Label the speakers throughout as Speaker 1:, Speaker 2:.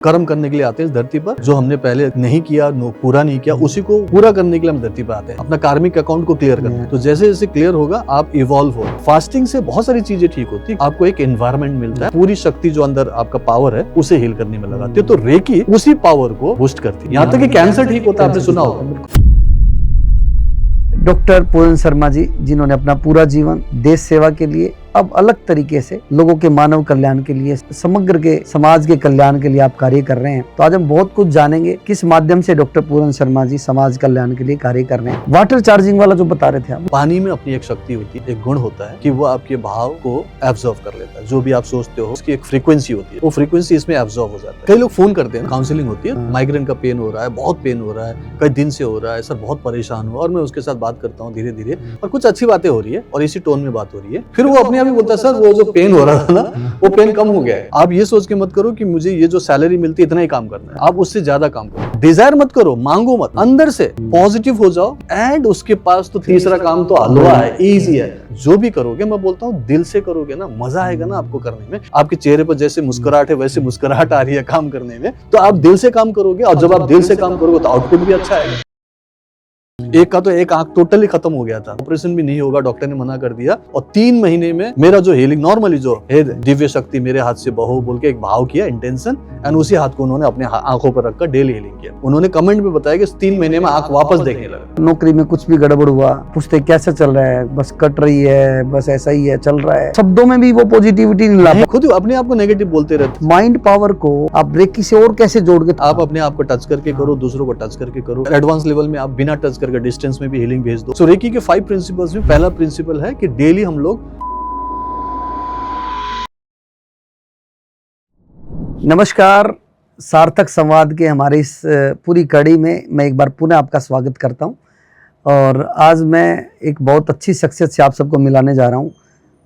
Speaker 1: कर्म करने के लिए आते हैं इस धरती पर, जो हमने पहले नहीं किया, पूरा नहीं किया, उसी को पूरा करने के लिए हम धरती पर आते हैं, अपना कार्मिक अकाउंट को क्लियर करना है। तो जैसे जैसे क्लियर होगा आप इवॉल्व हो। फास्टिंग से बहुत सारी चीजें ठीक होती है, आपको एक एनवायरनमेंट मिलता है, पूरी शक्ति जो अंदर आपका पावर है उसे हील करने में लगाती है। तो रेकी उसी पावर को बूस्ट करती है, यहाँ तक कि कैंसर ठीक होता है, आपने सुना होगा।
Speaker 2: डॉक्टर पूरन शर्मा जी, जिन्होंने अपना पूरा जीवन देश सेवा के लिए, अब अलग तरीके से लोगों के मानव कल्याण के लिए, समग्र के समाज के कल्याण के लिए आप कार्य कर रहे हैं। तो आज हम बहुत कुछ जानेंगे किस माध्यम से डॉक्टर पूरन शर्मा जी समाज कल्याण के लिए कार्य कर रहे हैं। वाटर चार्जिंग वाला जो बता रहे थे आप,
Speaker 1: पानी में अपनी एक शक्ति होती है, एक गुण होता है कि वो आपके भाव को एब्जॉर्व कर लेता है। जो भी आप सोचते हो उसकी एक फ्रीक्वेंसी होती है, वो फ्रीक्वेंसी इसमें एब्जॉर्व हो जाता है। कई लोग फोन करते हैं, काउंसलिंग होती है, माइग्रेन का पेन हो रहा है, बहुत पेन हो रहा है, कई दिन से हो रहा है, सर बहुत परेशान हुआ, और मैं उसके साथ बात करता हूँ धीरे धीरे, और कुछ अच्छी बातें हो रही है और इसी टोन में बात हो रही है। फिर वो अपने आप ही बोलता है, सर वो जो पेन हो रहा था ना, वो पेन कम हो गया है। आप ये सोच के मत करो कि मुझे ये जो सैलरी मिलती है इतना ही काम करना है, आप उससे ज्यादा काम करो। डिजायर मत करो, मांगो मत, अंदर से पॉजिटिव हो जाओ। एंड उसके पास तो तीसरा काम तो हलवा है, इजी है। जो भी करोगे, मैं बोलता हूँ दिल से करोगे ना, मजा आएगा ना आपको करने में। आपके चेहरे पर जैसे मुस्कुराहट है वैसे मुस्कुराहट आ रही है काम करने में, तो आप दिल से काम करोगे, और जब आप दिल से काम करोगे तो आउटपुट भी अच्छा आएगा। एक का तो एक आंख टोटली खत्म हो गया था, ऑपरेशन भी नहीं होगा, डॉक्टर ने मना कर दिया। और 3 महीने में मेरा जो हीलिंग, नॉर्मली जो है दिव्य शक्ति मेरे हाथ से बहो बोल के एक भाव किया, इंटेंशन, एंड उसी हाथ को उन्होंने अपने आंखों पर रखकर डेली हीलिंग किया। उन्होंने कमेंट में बताया कि 3 महीने में आंख वापस देखने लगा।
Speaker 2: नौकरी में कुछ भी गड़बड़ हुआ, पूछते कैसे चल रहा है, बस कट रही है, बस ऐसा ही है, चल रहा है, शब्दों में भी वो पॉजिटिविटी नहीं ला,
Speaker 1: खुद अपने आप को नेगेटिव बोलते रहते।
Speaker 2: माइंड पावर को आप रेकी से और कैसे जोड़ के,
Speaker 1: आप अपने आप को टच करके करो, दूसरों को टच करके करो। एडवांस लेवल में आप बिना टच करके डिस्टेंस में भी हीलिंग भेज दो। सो रेकी के 5 प्रिंसिपल्स में पहला प्रिंसिपल है कि डेली हम लोग।
Speaker 2: नमस्कार, सार्थक संवाद के हमारे इस पूरी कड़ी में मैं एक बार पुनः आपका स्वागत करता हूं। और आज मैं एक बहुत अच्छी शख्सियत से आप सबको मिलाने जा रहा हूं,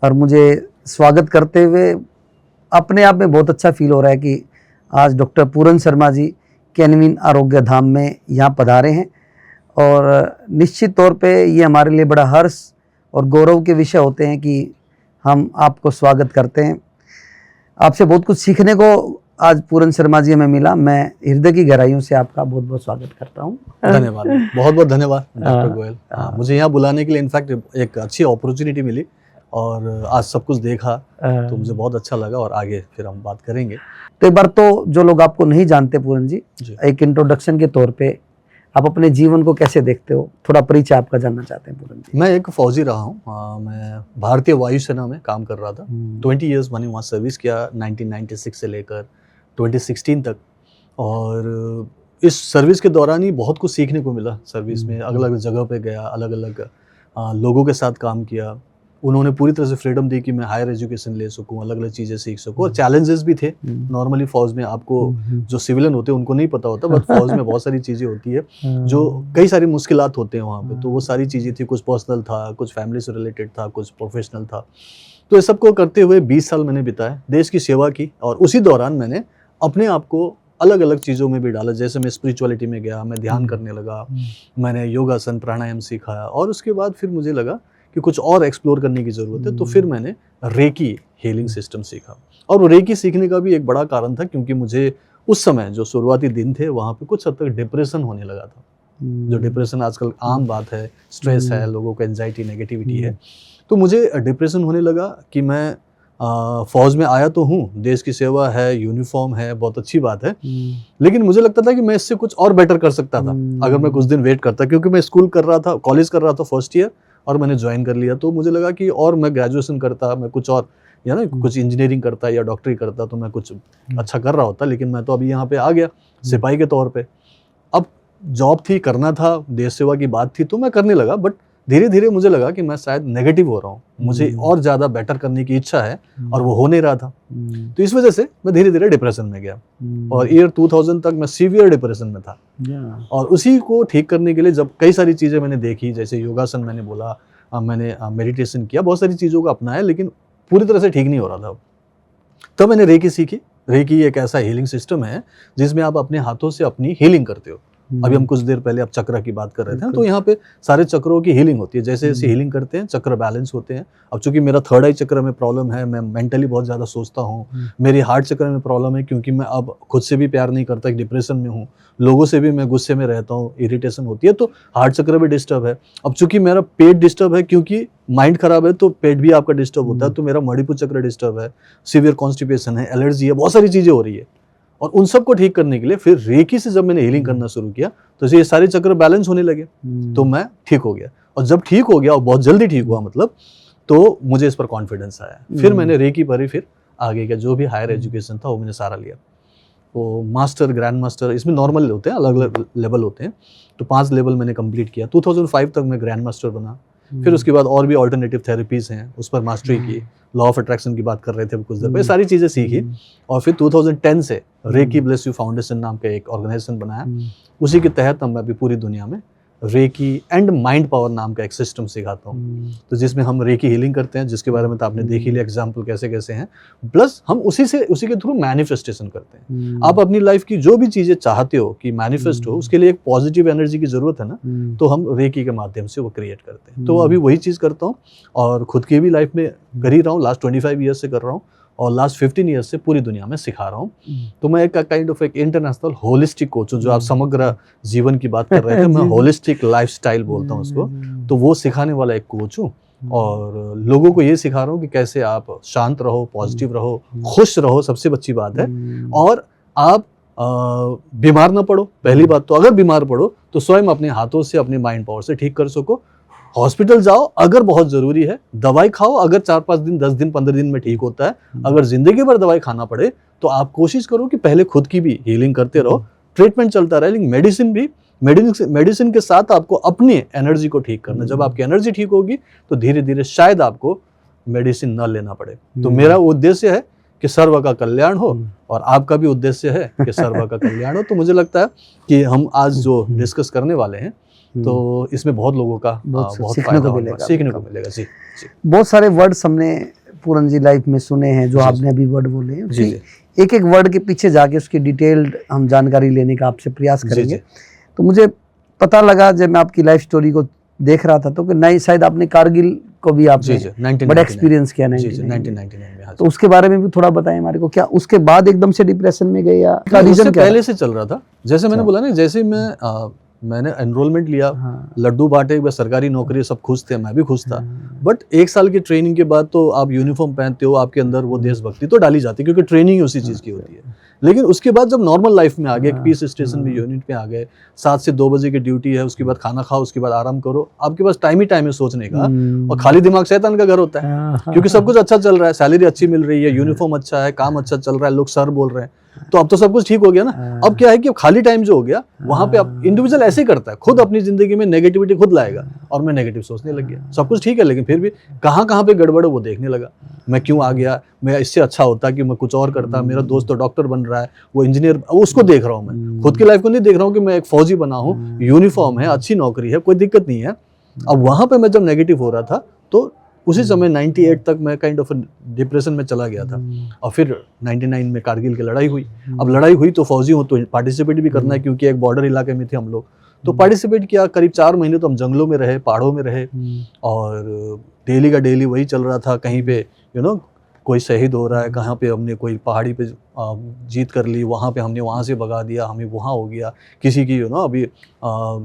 Speaker 2: और मुझे स्वागत करते हुए अपने आप में बहुत अच्छा फील हो रहा है कि आज डॉक्टर पूरन शर्मा जी कैनविन आरोग्य धाम में यहाँ पधारे हैं। और निश्चित तौर पे ये हमारे लिए बड़ा हर्ष और गौरव के विषय होते हैं कि हम आपको स्वागत करते हैं। आपसे बहुत कुछ सीखने को आज पूरन शर्मा जी हमें मिला। मैं हृदय की गहराइयों से आपका बहुत बहुत स्वागत करता हूँ।
Speaker 1: धन्यवाद, बहुत बहुत धन्यवाद डॉक्टर गोयल। मुझे यहाँ बुलाने के लिए इनफैक्ट एक अच्छी अपॉर्चुनिटी मिली, और आज सब कुछ देखा तो मुझे बहुत अच्छा लगा, और आगे फिर हम बात करेंगे।
Speaker 2: तो एक बार तो जो लोग आपको नहीं जानते पूरन जी, एक इंट्रोडक्शन के तौर पे आप अपने जीवन को कैसे देखते हो, थोड़ा परिचय आपका जानना चाहते हैं पूरन जी।
Speaker 1: मैं एक फौजी रहा हूँ, मैं भारतीय वायुसेना में काम कर रहा था। 20 ईयर्स मैंने वहाँ सर्विस किया, 1996 से लेकर 2016 तक। और इस सर्विस के दौरान ही बहुत कुछ सीखने को मिला। सर्विस में अलग अलग जगह पे गया, अलग अलग लोगों के साथ काम किया। उन्होंने पूरी तरह से फ्रीडम दी कि मैं हायर एजुकेशन ले सकूं, अलग अलग चीज़ें सीख सकूं। और चैलेंजेस भी थे। नॉर्मली फौज में आपको जो सिविलियन होते हैं उनको नहीं पता होता, बट फौज में बहुत सारी चीज़ें होती है जो कई सारी मुश्किलात होते हैं वहाँ पे। तो वो सारी चीज़ें थी, कुछ पर्सनल था, कुछ फैमिली से रिलेटेड था, कुछ प्रोफेशनल था। तो ये सबको करते हुए 20 साल मैंने बिताए, देश की सेवा की। और उसी दौरान मैंने अपने आप को अलग अलग चीज़ों में भी डाला। जैसे मैं स्पिरिचुअलिटी में गया, मैं ध्यान करने लगा, मैंने योगासन प्राणायाम सीखा, और उसके बाद फिर मुझे लगा कि कुछ और एक्सप्लोर करने की ज़रूरत है। तो फिर मैंने रेकी हीलिंग सिस्टम सीखा। और वो रेकी सीखने का भी एक बड़ा कारण था, क्योंकि मुझे उस समय जो शुरुआती दिन थे वहाँ पे कुछ हद तक डिप्रेशन होने लगा था। जो डिप्रेशन आजकल आम बात है, स्ट्रेस है, लोगों को एंजाइटी, नेगेटिविटी है। तो मुझे डिप्रेशन होने लगा कि मैं फौज में आया तो हूँ, देश की सेवा है, यूनिफॉर्म है, बहुत अच्छी बात है, लेकिन मुझे लगता था कि मैं इससे कुछ और बेटर कर सकता था अगर मैं कुछ दिन वेट करता। क्योंकि मैं स्कूल कर रहा था, कॉलेज कर रहा था फर्स्ट ईयर, और मैंने ज्वाइन कर लिया। तो मुझे लगा कि और मैं ग्रेजुएशन करता, मैं कुछ और या ना कुछ इंजीनियरिंग करता या डॉक्टरी करता, तो मैं कुछ अच्छा कर रहा होता। लेकिन मैं तो अभी यहाँ पे आ गया सिपाही के तौर पे। अब जॉब थी, करना था, देश सेवा की बात थी, तो मैं करने लगा। बट धीरे धीरे मुझे लगा कि मैं शायद नेगेटिव हो रहा हूँ, मुझे और ज़्यादा बेटर करने की इच्छा है, और वो हो नहीं रहा था। तो इस वजह से मैं धीरे धीरे डिप्रेशन में गया, और ईयर 2000 तक मैं सीवियर डिप्रेशन में था। और उसी को ठीक करने के लिए जब कई सारी चीज़ें मैंने देखी, जैसे योगासन मैंने बोला, मैंने मेडिटेशन किया, बहुत सारी चीज़ों को अपनाया, लेकिन पूरी तरह से ठीक नहीं हो रहा था। तो मैंने रेकी सीखी। रेकी एक ऐसा हीलिंग सिस्टम है जिसमें आप अपने हाथों से अपनी हीलिंग करते हो। अभी हम कुछ देर पहले आप चक्र की बात कर रहे थे, तो यहाँ पे सारे चक्रों की हीलिंग होती है। जैसे जैसे हीलिंग करते हैं चक्र बैलेंस होते हैं। अब चूंकि मेरा थर्ड आई चक्र में प्रॉब्लम है, मैं मेंटली बहुत ज़्यादा सोचता हूँ, मेरी हार्ट चक्र में प्रॉब्लम है क्योंकि मैं अब खुद से भी प्यार नहीं करता, एक डिप्रेशन में हूँ, लोगों से भी मैं गुस्से में रहता हूँ, इरिटेशन होती है, तो हार्ट चक्र भी डिस्टर्ब है। अब चूंकि मेरा पेट डिस्टर्ब है क्योंकि माइंड खराब है, तो पेट भी आपका डिस्टर्ब होता है, तो मेरा मणिपुर चक्र डिस्टर्ब है, सीवियर कॉन्स्टिपेशन है, एलर्जी है, बहुत सारी चीज़ें हो रही है। और उन सबको ठीक करने के लिए फिर रेकी से जब मैंने हीलिंग करना शुरू किया तो ये सारे चक्र बैलेंस होने लगे, तो मैं ठीक हो गया। और जब ठीक हो गया और बहुत जल्दी ठीक हुआ मतलब, तो मुझे इस पर कॉन्फिडेंस आया। फिर मैंने रेकी पर ही फिर आगे का जो भी हायर एजुकेशन था वो मैंने सारा लिया। वो मास्टर, ग्रैंड मास्टर, इसमें नॉर्मल होते हैं, अलग अलग लेवल होते हैं, तो 5 लेवल मैंने कंप्लीट किया। 2005 तक मैं ग्रैंड मास्टर बना। फिर उसके बाद और भी ऑल्टरनेटिव थेरेपीज हैं, उस पर मास्टरी की, लॉ ऑफ अट्रैक्शन की बात कर रहे थे कुछ देर पहले, सारी चीज़ें सीखी। और फिर 2010 से रेकी ब्लेस यू फाउंडेशन नाम का एक ऑर्गेनाइजेशन बनाया। उसी के तहत हम अभी पूरी दुनिया में रेकी एंड माइंड पावर नाम का एक सिस्टम सिखाता हूँ, तो जिसमें हम रेकी हीलिंग करते हैं, जिसके बारे में तो आपने देख ही लिया एग्जाम्पल कैसे कैसे हैं, प्लस हम उसी के थ्रू मैनिफेस्टेशन करते हैं। आप अपनी लाइफ की जो भी चीज़ें चाहते हो कि मैनिफेस्ट हो, उसके लिए एक पॉजिटिव एनर्जी की ज़रूरत है ना, तो हम रेकी के माध्यम से वो क्रिएट करते हैं। तो अभी वही चीज़ करता हूँ और खुद की भी लाइफ में कर ही रहा हूँ, लास्ट 25 ईयर्स से कर रहा हूँ और लास्ट 15 ईयर्स से पूरी दुनिया में सिखा रहा हूँ। तो मैं एक काइंड ऑफ एक इंटरनेशनल होलिस्टिक कोच हूँ, जो आप समग्र जीवन की बात कर रहे थे, मैं होलिस्टिक लाइफस्टाइल बोलता हूँ उसको। तो वो सिखाने वाला एक कोच हूँ और लोगों को ये सिखा रहा हूँ कि कैसे आप शांत रहो, पॉजिटिव रहो, खुश रहो, सबसे अच्छी बात है। और आप बीमार ना पड़ो। पहली बात तो अगर बीमार पड़ो तो स्वयं अपने हाथों से, अपने माइंड पावर से ठीक कर सको। हॉस्पिटल जाओ अगर बहुत जरूरी है, दवाई खाओ अगर 4-5 दिन, 10 दिन, 15 दिन में ठीक होता है। अगर जिंदगी भर दवाई खाना पड़े तो आप कोशिश करो कि पहले खुद की भी हीलिंग करते रहो, ट्रीटमेंट चलता रहे, लेकिन मेडिसिन के साथ आपको अपनी एनर्जी को ठीक करना। जब आपकी एनर्जी ठीक होगी तो धीरे धीरे शायद आपको मेडिसिन न लेना पड़े। तो मेरा उद्देश्य है कि सर्व का कल्याण हो और आपका भी उद्देश्य है कि सर्व का कल्याण हो। तो मुझे लगता है कि हम आज जो डिस्कस करने वाले हैं तो इसमें बहुत लोगों का बहुत
Speaker 2: सीखने को
Speaker 1: मिलेगा। जी।
Speaker 2: बहुत सारे वर्ड्स हमने पूरन जी लाइफ में सुने हैं, जो आपने अभी वर्ड बोले हैं, एक एक वर्ड के पीछे जाके उसकी डिटेल्ड हम जानकारी लेने का आपसे प्रयास करेंगे। तो मुझे पता लगा जब मैं आपकी लाइफ स्टोरी को देख रहा था तो कि नहीं, शायद आपने कारगिल को भी आपने बड़ा एक्सपीरियंस किया 1999 में। तो उसके बारे में भी थोड़ा बताएं हमारे को। क्या उसके बाद एकदम से डिप्रेशन में गए या
Speaker 1: रीजन पहले से चल रहा था? जैसे मैंने बोला ना, जैसे मैंने एनरोलमेंट लिया, लड्डू बांटे, बस सरकारी नौकरी, सब खुश थे, मैं भी खुश था। बट 1 साल की ट्रेनिंग के बाद तो आप यूनिफॉर्म पहनते हो, आपके अंदर वो देशभक्ति तो डाली जाती है क्योंकि ट्रेनिंग उसी चीज़ की होती है। लेकिन उसके बाद जब नॉर्मल लाइफ में आ गए, पीस स्टेशन में यूनिट में आ गए, 7 से 2 बजे की ड्यूटी है, उसके बाद खाना खाओ, उसके बाद आराम करो, आपके पास टाइम ही टाइम है सोचने का। और खाली दिमाग शैतान का घर होता है क्योंकि सब कुछ अच्छा चल रहा है, सैलरी अच्छी मिल रही है, यूनिफॉर्म अच्छा है, काम अच्छा चल रहा है, लोग सर बोल रहे हैं, तो अब तो सब कुछ ठीक हो गया ना। अब क्या है कि अब खाली टाइम जो हो गया वहां पे अब इंडिविजुअल ऐसे ही करता है, खुद अपनी जिंदगी में नेगेटिविटी खुद लाएगा और मैं नेगेटिव सोचने लग गया। सब कुछ ठीक है लेकिन फिर भी कहाँ पे गड़बड़ है वो देखने लगा। मैं क्यों आ गया, मैं इससे अच्छा होता कि मैं कुछ और करता, मेरा दोस्त तो डॉक्टर बन रहा है, वो इंजीनियर, उसको देख रहा हूँ मैं, खुद की लाइफ को नहीं देख रहा हूँ कि मैं एक फौजी बना हूँ, यूनिफॉर्म है, अच्छी नौकरी है, कोई दिक्कत नहीं है। अब वहां पे मैं जब नेगेटिव हो रहा था तो उसी समय 98 तक मैं काइंड ऑफ डिप्रेशन में चला गया था। और फिर 99 में कारगिल की लड़ाई हुई। अब लड़ाई हुई तो फौजी हूँ तो पार्टिसिपेट भी करना है क्योंकि एक बॉर्डर इलाके में थे हम लोग, तो पार्टिसिपेट किया। करीब 4 महीने तो हम जंगलों में रहे, पहाड़ों में रहे और डेली का डेली वही चल रहा था। कहीं पे कोई शहीद हो रहा है, कहाँ पे हमने कोई पहाड़ी पे जीत कर ली, वहाँ पे हमने वहाँ से भगा दिया, हमें वहाँ हो गया। किसी की अभी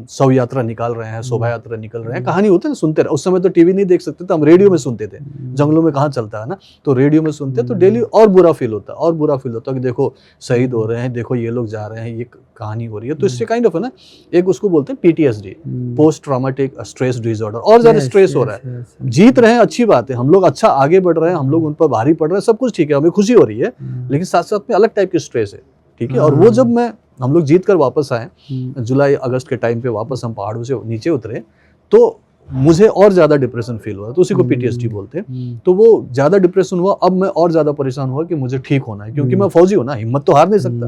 Speaker 1: शव यात्रा निकाल रहे हैं, शोभा यात्रा निकल रहे हैं, कहानी होती है ना, सुनते रहे। उस समय तो टीवी नहीं देख सकते थे, हम रेडियो में सुनते थे, जंगलों में कहाँ चलता है ना, तो रेडियो में सुनते। तो डेली और बुरा फील होता कि देखो शहीद हो रहे हैं, देखो ये लोग जा रहे हैं, ये कहानी हो रही है। तो इससे काइंड ऑफ है ना, एक उसको बोलते हैं PTSD, post traumatic stress disorder. और ज्यादा स्ट्रेस हो रहा है, जीत रहे हैं अच्छी बात है, हम लोग अच्छा आगे बढ़ रहे हैं, हम लोग उन पर भारी पड़ रहे हैं, सब कुछ ठीक है, हमें खुशी हो रही है, लेकिन साथ साथ में अलग टाइप की स्ट्रेस है, ठीक है। और वो जब हम लोग जीत कर वापस आए, जुलाई अगस्त के टाइम पे वापस हम पहाड़ों से नीचे उतरे, तो मुझे और ज्यादा डिप्रेशन फील हुआ, तो उसी को PTSD बोलते हैं। तो वो ज्यादा डिप्रेशन हुआ, अब मैं और ज्यादा परेशान हुआ कि मुझे ठीक होना है, क्योंकि मैं फौजी हूँ ना, हिम्मत तो हार नहीं सकता।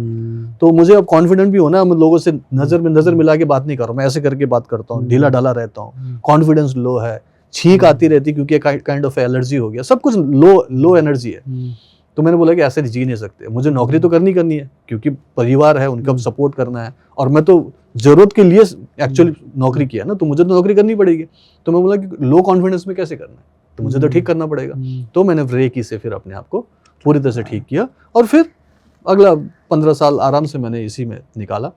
Speaker 1: तो मुझे अब कॉन्फिडेंट भी होना है, मैं लोगों से नजर मिला के बात नहीं कर रहा हूँ, मैं ऐसे करके बात करता हूँ, ढीला ढाला रहता हूँ, कॉन्फिडेंस लो है, छींक आती रहती क्योंकि काइंड ऑफ एलर्जी हो गया, सब कुछ लो एनर्जी है। तो मैंने बोला कि ऐसे जी नहीं सकते, मुझे नौकरी तो करनी है क्योंकि परिवार है, उनका सपोर्ट करना है, और मैं तो जरूरत के लिए एक्चुअली नौकरी किया ना, तो मुझे तो नौकरी करनी पड़ेगी। तो मैं बोला कि लो कॉन्फिडेंस में कैसे करना है, तो मुझे तो ठीक करना पड़ेगा। तो मैंने रेकी से फिर अपने आप को पूरी तरह से ठीक किया, और फिर अगला 15 साल आराम से मैंने इसी में निकाला।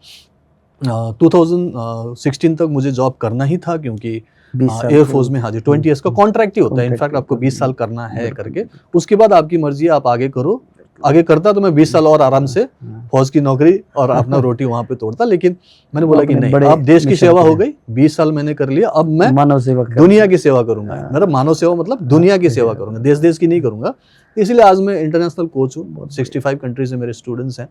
Speaker 1: 2016 तक मुझे जॉब करना ही था, क्योंकि एयरफोर्स में, हाँ जी, 20 ईयर्स का कॉन्ट्रैक्ट ही होता है। इनफैक्ट आपको 20 साल करना है करके, उसके बाद आपकी मर्जी है, आप आगे करो। आगे करता तो मैं 20 साल और आराम से फौज की नौकरी और अपना रोटी वहां पे तोड़ता, लेकिन मैंने बोला कि नहीं, अब देश की सेवा हो गई, 20 साल मैंने कर लिया, अब मैं
Speaker 2: मानव सेवा
Speaker 1: दुनिया की सेवा करूंगा। मेरा मानव सेवा मतलब दुनिया की सेवा करूंगा, देश की नहीं करूंगा। इसलिए आज मैं इंटरनेशनल कोच हूँ, 65 कंट्रीज से मेरे स्टूडेंट्स हैं,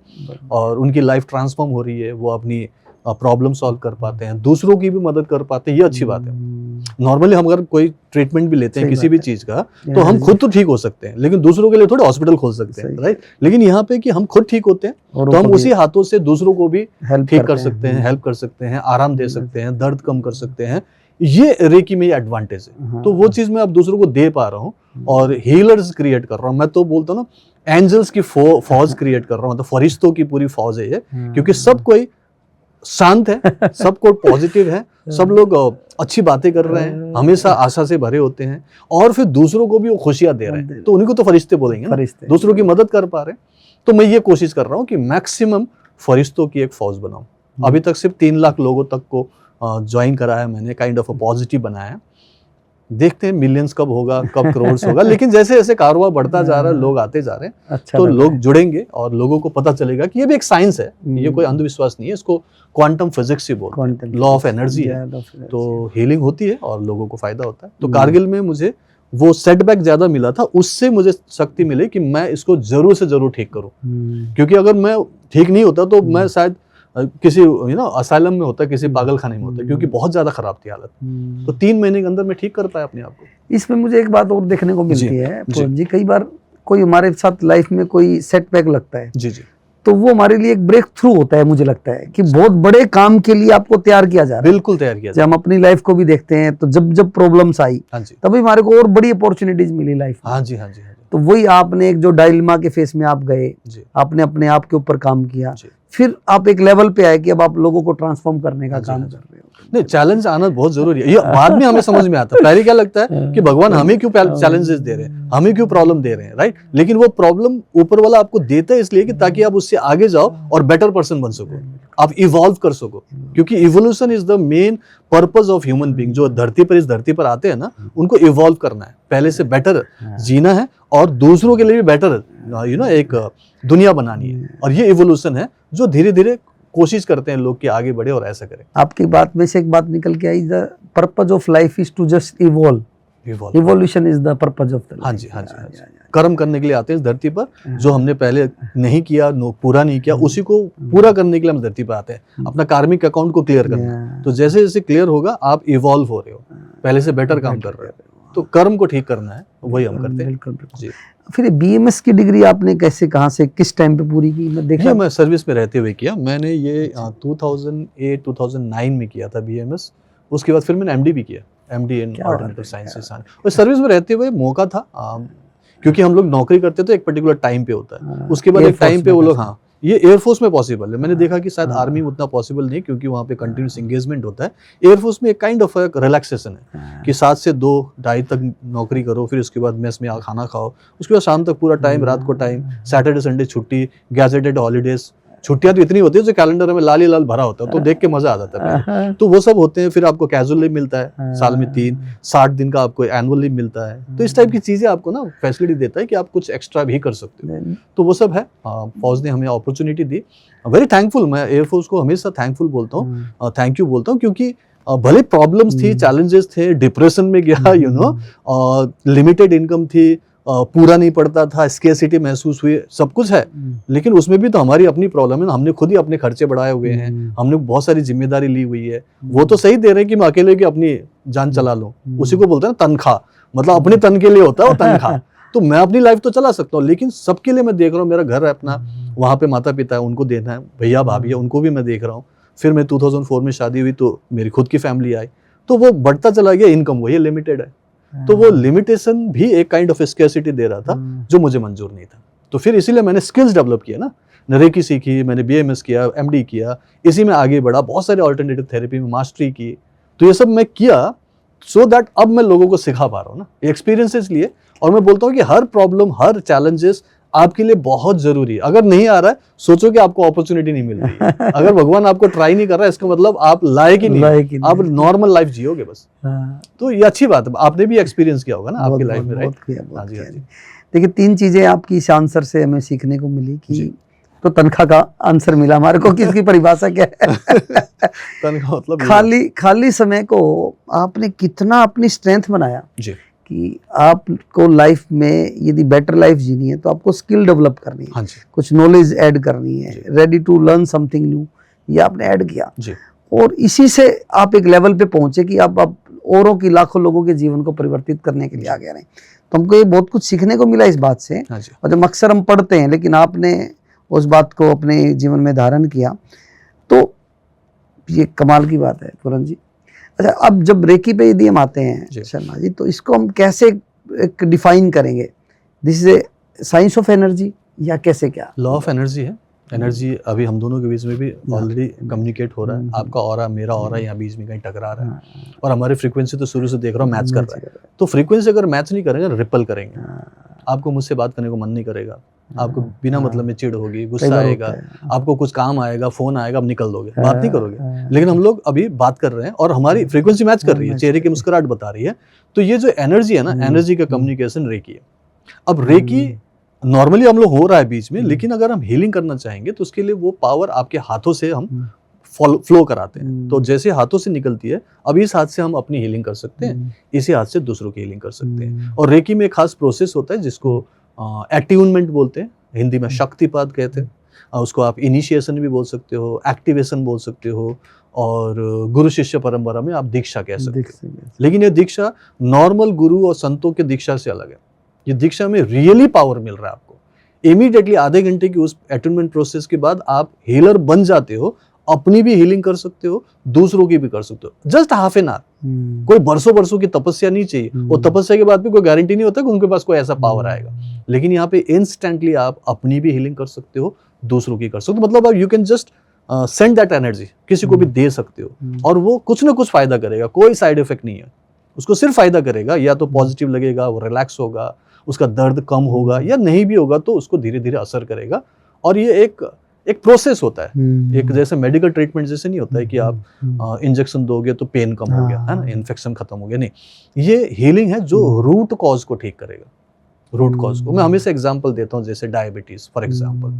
Speaker 1: और उनकी लाइफ ट्रांसफॉर्म हो रही है, वो अपनी प्रॉब्लम सॉल्व कर पाते हैं, दूसरों की भी मदद कर पाते हैं, ये अच्छी बात है। नॉर्मली हम अगर कोई ट्रीटमेंट भी लेते हैं किसी भी चीज का, तो हम खुद तो ठीक हो सकते हैं, लेकिन दूसरों के लिए थोड़े हॉस्पिटल खोल सकते हैं, राइट। लेकिन यहाँ पे कि हम खुद ठीक होते हैं, तो हम उसी हाथों से दूसरों को भी ठीक कर सकते हैं, हेल्प कर सकते हैं, आराम दे सकते हैं, दर्द कम कर सकते हैं। ये रेकी में एडवांटेज है। तो वो चीज मैं अब दूसरों को दे पा रहा हूँ, और हीलर्स क्रिएट कर रहा हूँ। मैं तो बोलता हूँ ना, एंजल्स की फौज क्रिएट कर रहा हूँ, मतलब फरिश्तों की पूरी फौज है ये, क्योंकि सब कोई शांत है, सब कोई पॉजिटिव है, सब लोग अच्छी बातें कर रहे हैं, हमेशा आशा से भरे होते हैं, और फिर दूसरों को भी वो खुशियां दे रहे हैं, तो उन्हीं को तो फरिश्ते बोलेंगे ना, दूसरों की मदद कर पा रहे हैं। तो मैं ये कोशिश कर रहा हूँ कि मैक्सिमम फरिश्तों की एक फौज बनाऊं। अभी तक सिर्फ 3 लाख लोगों तक को ज्वाइन कराया मैंने, काइंड ऑफ अ पॉजिटिव बनाया। देखते हैं मिलियंस कब होगा, कब करोड़ होगा, लेकिन जैसे जैसे कारोबार बढ़ता जा रहा है, लोग आते जा रहे हैं, अच्छा, तो लोग जुड़ेंगे और लोगों को पता चलेगा कि ये भी एक साइंस है, ये कोई अंधविश्वास नहीं है, इसको क्वांटम फिजिक्स ही बोलते हैं, लॉ ऑफ एनर्जी है। तो हीलिंग होती है और लोगों को फायदा होता है। तो कारगिल में मुझे वो सेटबैक ज्यादा मिला था, उससे मुझे शक्ति मिली कि मैं इसको जरूर से जरूर ठीक करूं, क्योंकि अगर मैं ठीक नहीं होता तो मैं शायद किसी असाइलम में होता, किसी पागल खाने में होता, क्योंकि बहुत ज्यादा खराब थी हालत। तो 3 महीने के अंदर मैं ठीक कर पाया अपने आप को।
Speaker 2: इसमें मुझे एक बात और देखने को मिलती है जी, कई बार कोई हमारे साथ लाइफ में कोई सेटबैक लगता है जी, तो वो हमारे लिए एक ब्रेक थ्रू होता है। मुझे लगता है कि बहुत बड़े काम के लिए आपको तैयार किया जा रहा है।
Speaker 1: बिल्कुल तैयार किया।
Speaker 2: जब हम अपनी लाइफ को भी देखते हैं, तो जब प्रॉब्लम्स आई, तभी हमारे को और बड़ी अपॉर्चुनिटीज मिली लाइफ में।
Speaker 1: हाँ जी, हाँ जी, हाँ जी।
Speaker 2: तो वही आपने एक जो डायलेमा के फेस में आप गए, आपने अपने आप के ऊपर काम किया, फिर आप एक लेवल पे आए कि अब आप लोगों को ट्रांसफॉर्म करने का काम कर रहे हो।
Speaker 1: नहीं, चैलेंज आना बहुत जरूरी है, ये बाद में हमें समझ में आता है। पहले क्या लगता है कि भगवान हमें क्यों चैलेंजेस दे रहे हैं, हमें क्यों प्रॉब्लम दे रहे हैं, राइट। लेकिन वो प्रॉब्लम ऊपर वाला आपको देता है इसलिए कि ताकि आप उससे आगे जाओ और बेटर पर्सन बन सको, आप इवॉल्व कर सको, क्योंकि evolution is the main purpose of human being. जो इस धरती पर आते हैं ना, उनको इवॉल्व करना है, पहले से बेटर जीना है, और दूसरों के लिए भी बेटर एक दुनिया बनानी है। और ये इवोल्यूशन है जो धीरे धीरे कोशिश करते हैं लोग कि आगे बढ़े और ऐसा करें।
Speaker 2: आपकी बात में से एक बात निकल के आई, the purpose of life is to just evolve, evolution is the purpose of the life.
Speaker 1: हाँ जी, हाँ जी, हाँ जी। कर्म करने के लिए आते हैं इस धरती पर, जो हमने पहले नहीं किया, पूरा नहीं किया, उसी को पूरा करने के लिए हम धरती पर आते हैं, अपना कार्मिक अकाउंट को क्लियर करना। तो जैसे जैसे क्लियर होगा, आप इवॉल्व हो रहे हो, पहले से बेटर काम कर रहे हो, तो कर्म को ठीक करना है, वही हम करते हैं।
Speaker 2: बिल्कुल जी। फिर बीएमएस की डिग्री आपने कैसे, कहाँ से, किस टाइम पे पूरी की? मैं देखा,
Speaker 1: मैं सर्विस में रहते हुए किया। मैंने ये 2008-2009 में किया था बीएमएस। उसके बाद फिर मैंने एमडी भी किया, एमडी इन ऑर्गेनाइजेशनल साइंसेस। और सर्विस में रहते हुए मौका था, क्योंकि हम लोग नौकरी करते तो एक पर्टिकुलर टाइम पे होता है, उसके बाद एक टाइम पे वो लोग, हाँ, ये एयरफोर्स में पॉसिबल है। मैंने देखा कि शायद आर्मी में उतना पॉसिबल नहीं, क्योंकि वहाँ पे कंटिन्यूस एंगेजमेंट होता है। एयरफोर्स में एक काइंड ऑफ रिलैक्सेशन है कि 7 से 2-2:30 तक नौकरी करो, फिर उसके बाद मेस में खाना खाओ, उसके बाद शाम तक पूरा टाइम, रात को टाइम, सैटरडे संडे छुट्टी, गैजेटेड हॉलीडेज। छुट्टियां तो इतनी होती है जो कैलेंडर में लाल ही लाल भरा होता है, तो देख के मजा आ जाता है। तो वो सब होते हैं। फिर आपको कैजुअल लीव मिलता है साल में 60 दिन का, आपको एनुअल लीव मिलता है। तो इस टाइप की चीजें आपको ना फैसिलिटी देता है कि आप कुछ एक्स्ट्रा भी कर सकते हो। तो वो सब है, फौज ने हमें अपॉर्चुनिटी दी। वेरी थैंकफुल, मैं एयरफोर्स को हमेशा थैंकफुल बोलता हूँ, थैंक यू बोलता हूँ, क्योंकि भले प्रॉब्लम्स थी, चैलेंजेस थे, डिप्रेशन में गया, लिमिटेड इनकम थी, पूरा नहीं पड़ता था, स्केर्सिटी महसूस हुई, सब कुछ है, लेकिन उसमें भी तो हमारी अपनी प्रॉब्लम है ना। हमने खुद ही अपने खर्चे बढ़ाए हुए हैं, हमने बहुत सारी जिम्मेदारी ली हुई है। वो तो सही दे रहे हैं कि मैं अकेले की अपनी जान चला लूं, उसी को बोलते हैं ना तनख्वाह, मतलब अपने तन के लिए होता है वो तनख्वाह। तो मैं अपनी लाइफ तो चला सकता हूँ, लेकिन सबके लिए मैं देख रहा हूँ, मेरा घर है अपना, वहाँ पे माता पिता है, उनको देना है, भैया भाभी है, उनको भी मैं देख रहा हूँ। फिर मैं 2004 में शादी हुई तो मेरी खुद की फैमिली आई, तो वो बढ़ता चला गया, इनकम वही लिमिटेड है। तो वो लिमिटेशन भी एक काइंड ऑफ स्कैर्सिटी दे रहा था, जो मुझे मंजूर नहीं था। तो फिर इसीलिए मैंने स्किल्स डेवलप किया ना, रेकी सीखी, मैंने BAMS किया, MD किया, इसी में आगे बढ़ा, बहुत सारे ऑल्टरनेटिव थेरेपी में मास्टरी की। तो ये सब मैं किया सो दैट अब मैं लोगों को सिखा पा रहा हूँ ना, एक्सपीरियंसेस लिए। और मैं बोलता हूँ कि हर प्रॉब्लम, हर चैलेंजेस आपके लिए बहुत जरूरी है। अगर नहीं आ रहा है, सोचो कि आपको अपॉर्चुनिटी नहीं मिल रही है। अगर भगवान आपको ट्राई नहीं कर रहा है, इसका मतलब आप लायक ही नहीं, आप नॉर्मल लाइफ जियोगे बस। तो ये अच्छी बात है, आपने भी एक्सपीरियंस किया होगा ना आपकी लाइफ में, राइट? हाँ जी, हाँ जी।
Speaker 2: देखिए 3 चीजें आपकी इस आंसर से हमें सीखने को मिली कि तो तनख्वाह का आंसर मिला हमारे को कि इसकी परिभाषा क्या है।
Speaker 1: तनख्वाह मतलब
Speaker 2: खाली समय को आपने कितना अपनी स्ट्रेंथ बनाया
Speaker 1: जी,
Speaker 2: कि आपको लाइफ में यदि बेटर लाइफ जीनी है तो आपको स्किल डेवलप करनी है।
Speaker 1: हाँ जी,
Speaker 2: कुछ नॉलेज ऐड करनी है, ready to learn something new, ये आपने ऐड किया
Speaker 1: जी।
Speaker 2: और इसी से आप एक लेवल पे पहुंचे कि आप औरों की, लाखों लोगों के जीवन को परिवर्तित करने के लिए आगे आ रहे हैं। तो हमको ये बहुत कुछ सीखने को मिला इस बात से।
Speaker 1: हाँ जी।
Speaker 2: और जब अक्सर हम पढ़ते हैं, लेकिन आपने उस बात को अपने जीवन में धारण किया, तो ये कमाल की बात है पूरन जी। अच्छा, अब जब रेकी पे यदि हम आते हैं शर्मा जी, तो इसको हम कैसे एक डिफाइन करेंगे? This is a science of energy या कैसे, क्या
Speaker 1: लॉ ऑफ एनर्जी है? एनर्जी अभी हम दोनों के बीच में भी ऑलरेडी कम्युनिकेट हो रहा है। आपका ऑरा, मेरा ऑरा यहाँ बीच में कहीं टकरा रहा है, और हमारी फ्रीक्वेंसी तो शुरू से देख रहा हूँ मैच कर रहा है। तो फ्रीक्वेंसी अगर मैच नहीं करेंगे, रिपल करेंगे, आपको मुझसे बात करने को मन नहीं करेगा, आपको बिना मतलब में चिढ़ होगी, गुस्सा आएगा, आपको कुछ काम आएगा, फोन आएगा, आप निकल दोगे, बात नहीं करोगे। लेकिन हम लोग अभी बात कर रहे हैं और हमारी फ्रीक्वेंसी मैच कर रही है, चेहरे की मुस्कुराहट बता रही है। तो ये जो एनर्जी है ना, एनर्जी का कम्युनिकेशन रेकी है। अब रेकी नॉर्मली हम लोग हो रहा है बीच में, लेकिन अगर हम हीलिंग करना चाहेंगे तो उसके लिए वो पावर आपके हाथों से हम फ्लो कराते हैं। तो जैसे हाथों से निकलती है, अब इस हाथ से हम अपनी हीलिंग कर सकते हैं, इसी हाथ से दूसरों की हीलिंग कर सकते हैं। और रेकी में एक खास प्रोसेस होता है जिसको एट्यूनमेंट बोलते हैं, हिंदी में शक्तिपात कहते हैं। उसको आप इनिशिएशन भी बोल सकते हो, एक्टिवेशन बोल सकते हो, और गुरु शिष्य परंपरा में आप दीक्षा कह सकते हो। लेकिन ये दीक्षा नॉर्मल गुरु और संतों के दीक्षा से अलग है। ये दीक्षा में रियली पावर मिल रहा है आपको। इमीडिएटली आधे घंटे की उस अटेनमेंट प्रोसेस के बाद आप हीलर बन जाते हो, अपनी भी हीलिंग कर सकते हो, दूसरों की भी कर सकते हो, जस्ट हाफ एन आवर। कोई बरसों की तपस्या नहीं चाहिए, और तपस्या के बाद भी कोई गारंटी नहीं होता कि उनके पास कोई ऐसा पावर आएगा। लेकिन यहाँ पे इंस्टेंटली आप अपनी भी हीलिंग कर सकते हो, दूसरों की कर सकते हो। मतलब you can just send that energy, किसी को भी दे सकते हो, और वो कुछ ना कुछ फायदा करेगा। कोई साइड इफेक्ट नहीं है, उसको सिर्फ फायदा करेरेगा। या तो पॉजिटिव लगेगा, वो रिलैक्स होगा, उसका दर्द कम होगा, या नहीं भी होगा तो उसको धीरे धीरे असर करेगा। और ये एक प्रोसेस होता है, एक जैसे मेडिकल ट्रीटमेंट जैसे नहीं होता है कि आप इंजेक्शन दोगे तो पेन कम हो गया, है ना, इन्फेक्शन खत्म हो गया। नहीं, ये हीलिंग है जो रूट कॉज को ठीक करेगा। रूट कॉज को मैं हमेशा एग्जांपल देता हूँ, जैसे डायबिटीज फॉर एग्जांपल।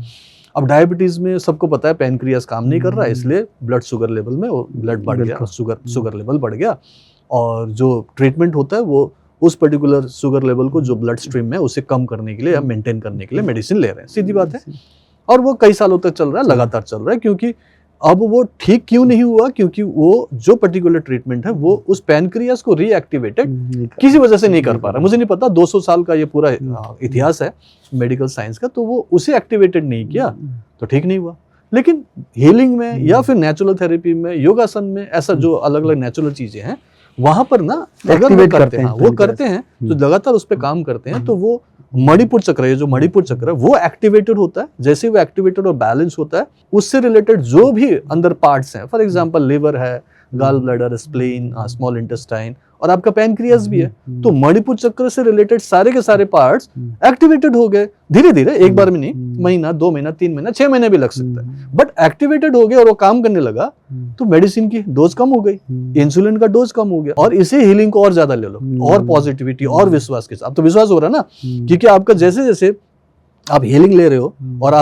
Speaker 1: अब डायबिटीज में सबको पता है पैनक्रियास काम नहीं कर रहा है, इसलिए ब्लड शुगर लेवल में ब्लड बढ़ गया, शुगर लेवल बढ़ गया, और जो ट्रीटमेंट होता है वो उस पर्टिकुलर शुगर लेवल को जो ब्लड स्ट्रीम में उसे कम करने के लिए या मेंटेन करने के लिए मेडिसिन ले रहे हैं, सीधी बात है। और वो कई सालों तक चल रहा है, लगातार चल रहा है, क्योंकि अब वो ठीक क्यों नहीं हुआ? क्योंकि वो जो पर्टिकुलर ट्रीटमेंट है वो उस पैनक्रियास को रीएक्टिवेटेड किसी वजह से नहीं कर पा रहा। मुझे नहीं पता, 200 साल का ये पूरा इतिहास है मेडिकल साइंस का, तो वो उसे एक्टिवेटेड नहीं किया तो ठीक नहीं हुआ। लेकिन हीलिंग में या फिर नेचुरल थेरेपी में, योगासन में, ऐसा जो अलग अलग नेचुरल चीजें हैं, वहां पर ना अगर वो करते हैं, वो करते हैं तो लगातार उस पर काम करते हैं, तो वो मणिपुर चक्र है, जो मणिपुर चक्र है वो एक्टिवेटेड होता है। जैसे वो एक्टिवेटेड और बैलेंस होता है, उससे रिलेटेड जो भी अंदर पार्ट्स हैं, फॉर एग्जांपल लिवर है, gall bladder, spleen, small intestine, और आपका पैनक्रियास भी है, तो मणिपुर चक्र से रिलेटेड सारे के सारे पार्ट्स एक्टिवेटेड हो गए धीरे धीरे, एक बार में नहीं, महीना, 2 महीना, 3 महीना, 6 महीने भी लग सकता है, बट एक्टिवेटेड हो गए और वो काम करने लगा। तो मेडिसिन की डोज कम हो गई, इंसुलिन का डोज कम हो गया, और इसे हीलिंग को और ज्यादा ले लो, और पॉजिटिविटी और विश्वास के साथ। तो विश्वास हो रहा है ना, क्योंकि आपका जैसे जैसे आप हीलिंग ले रहे हो और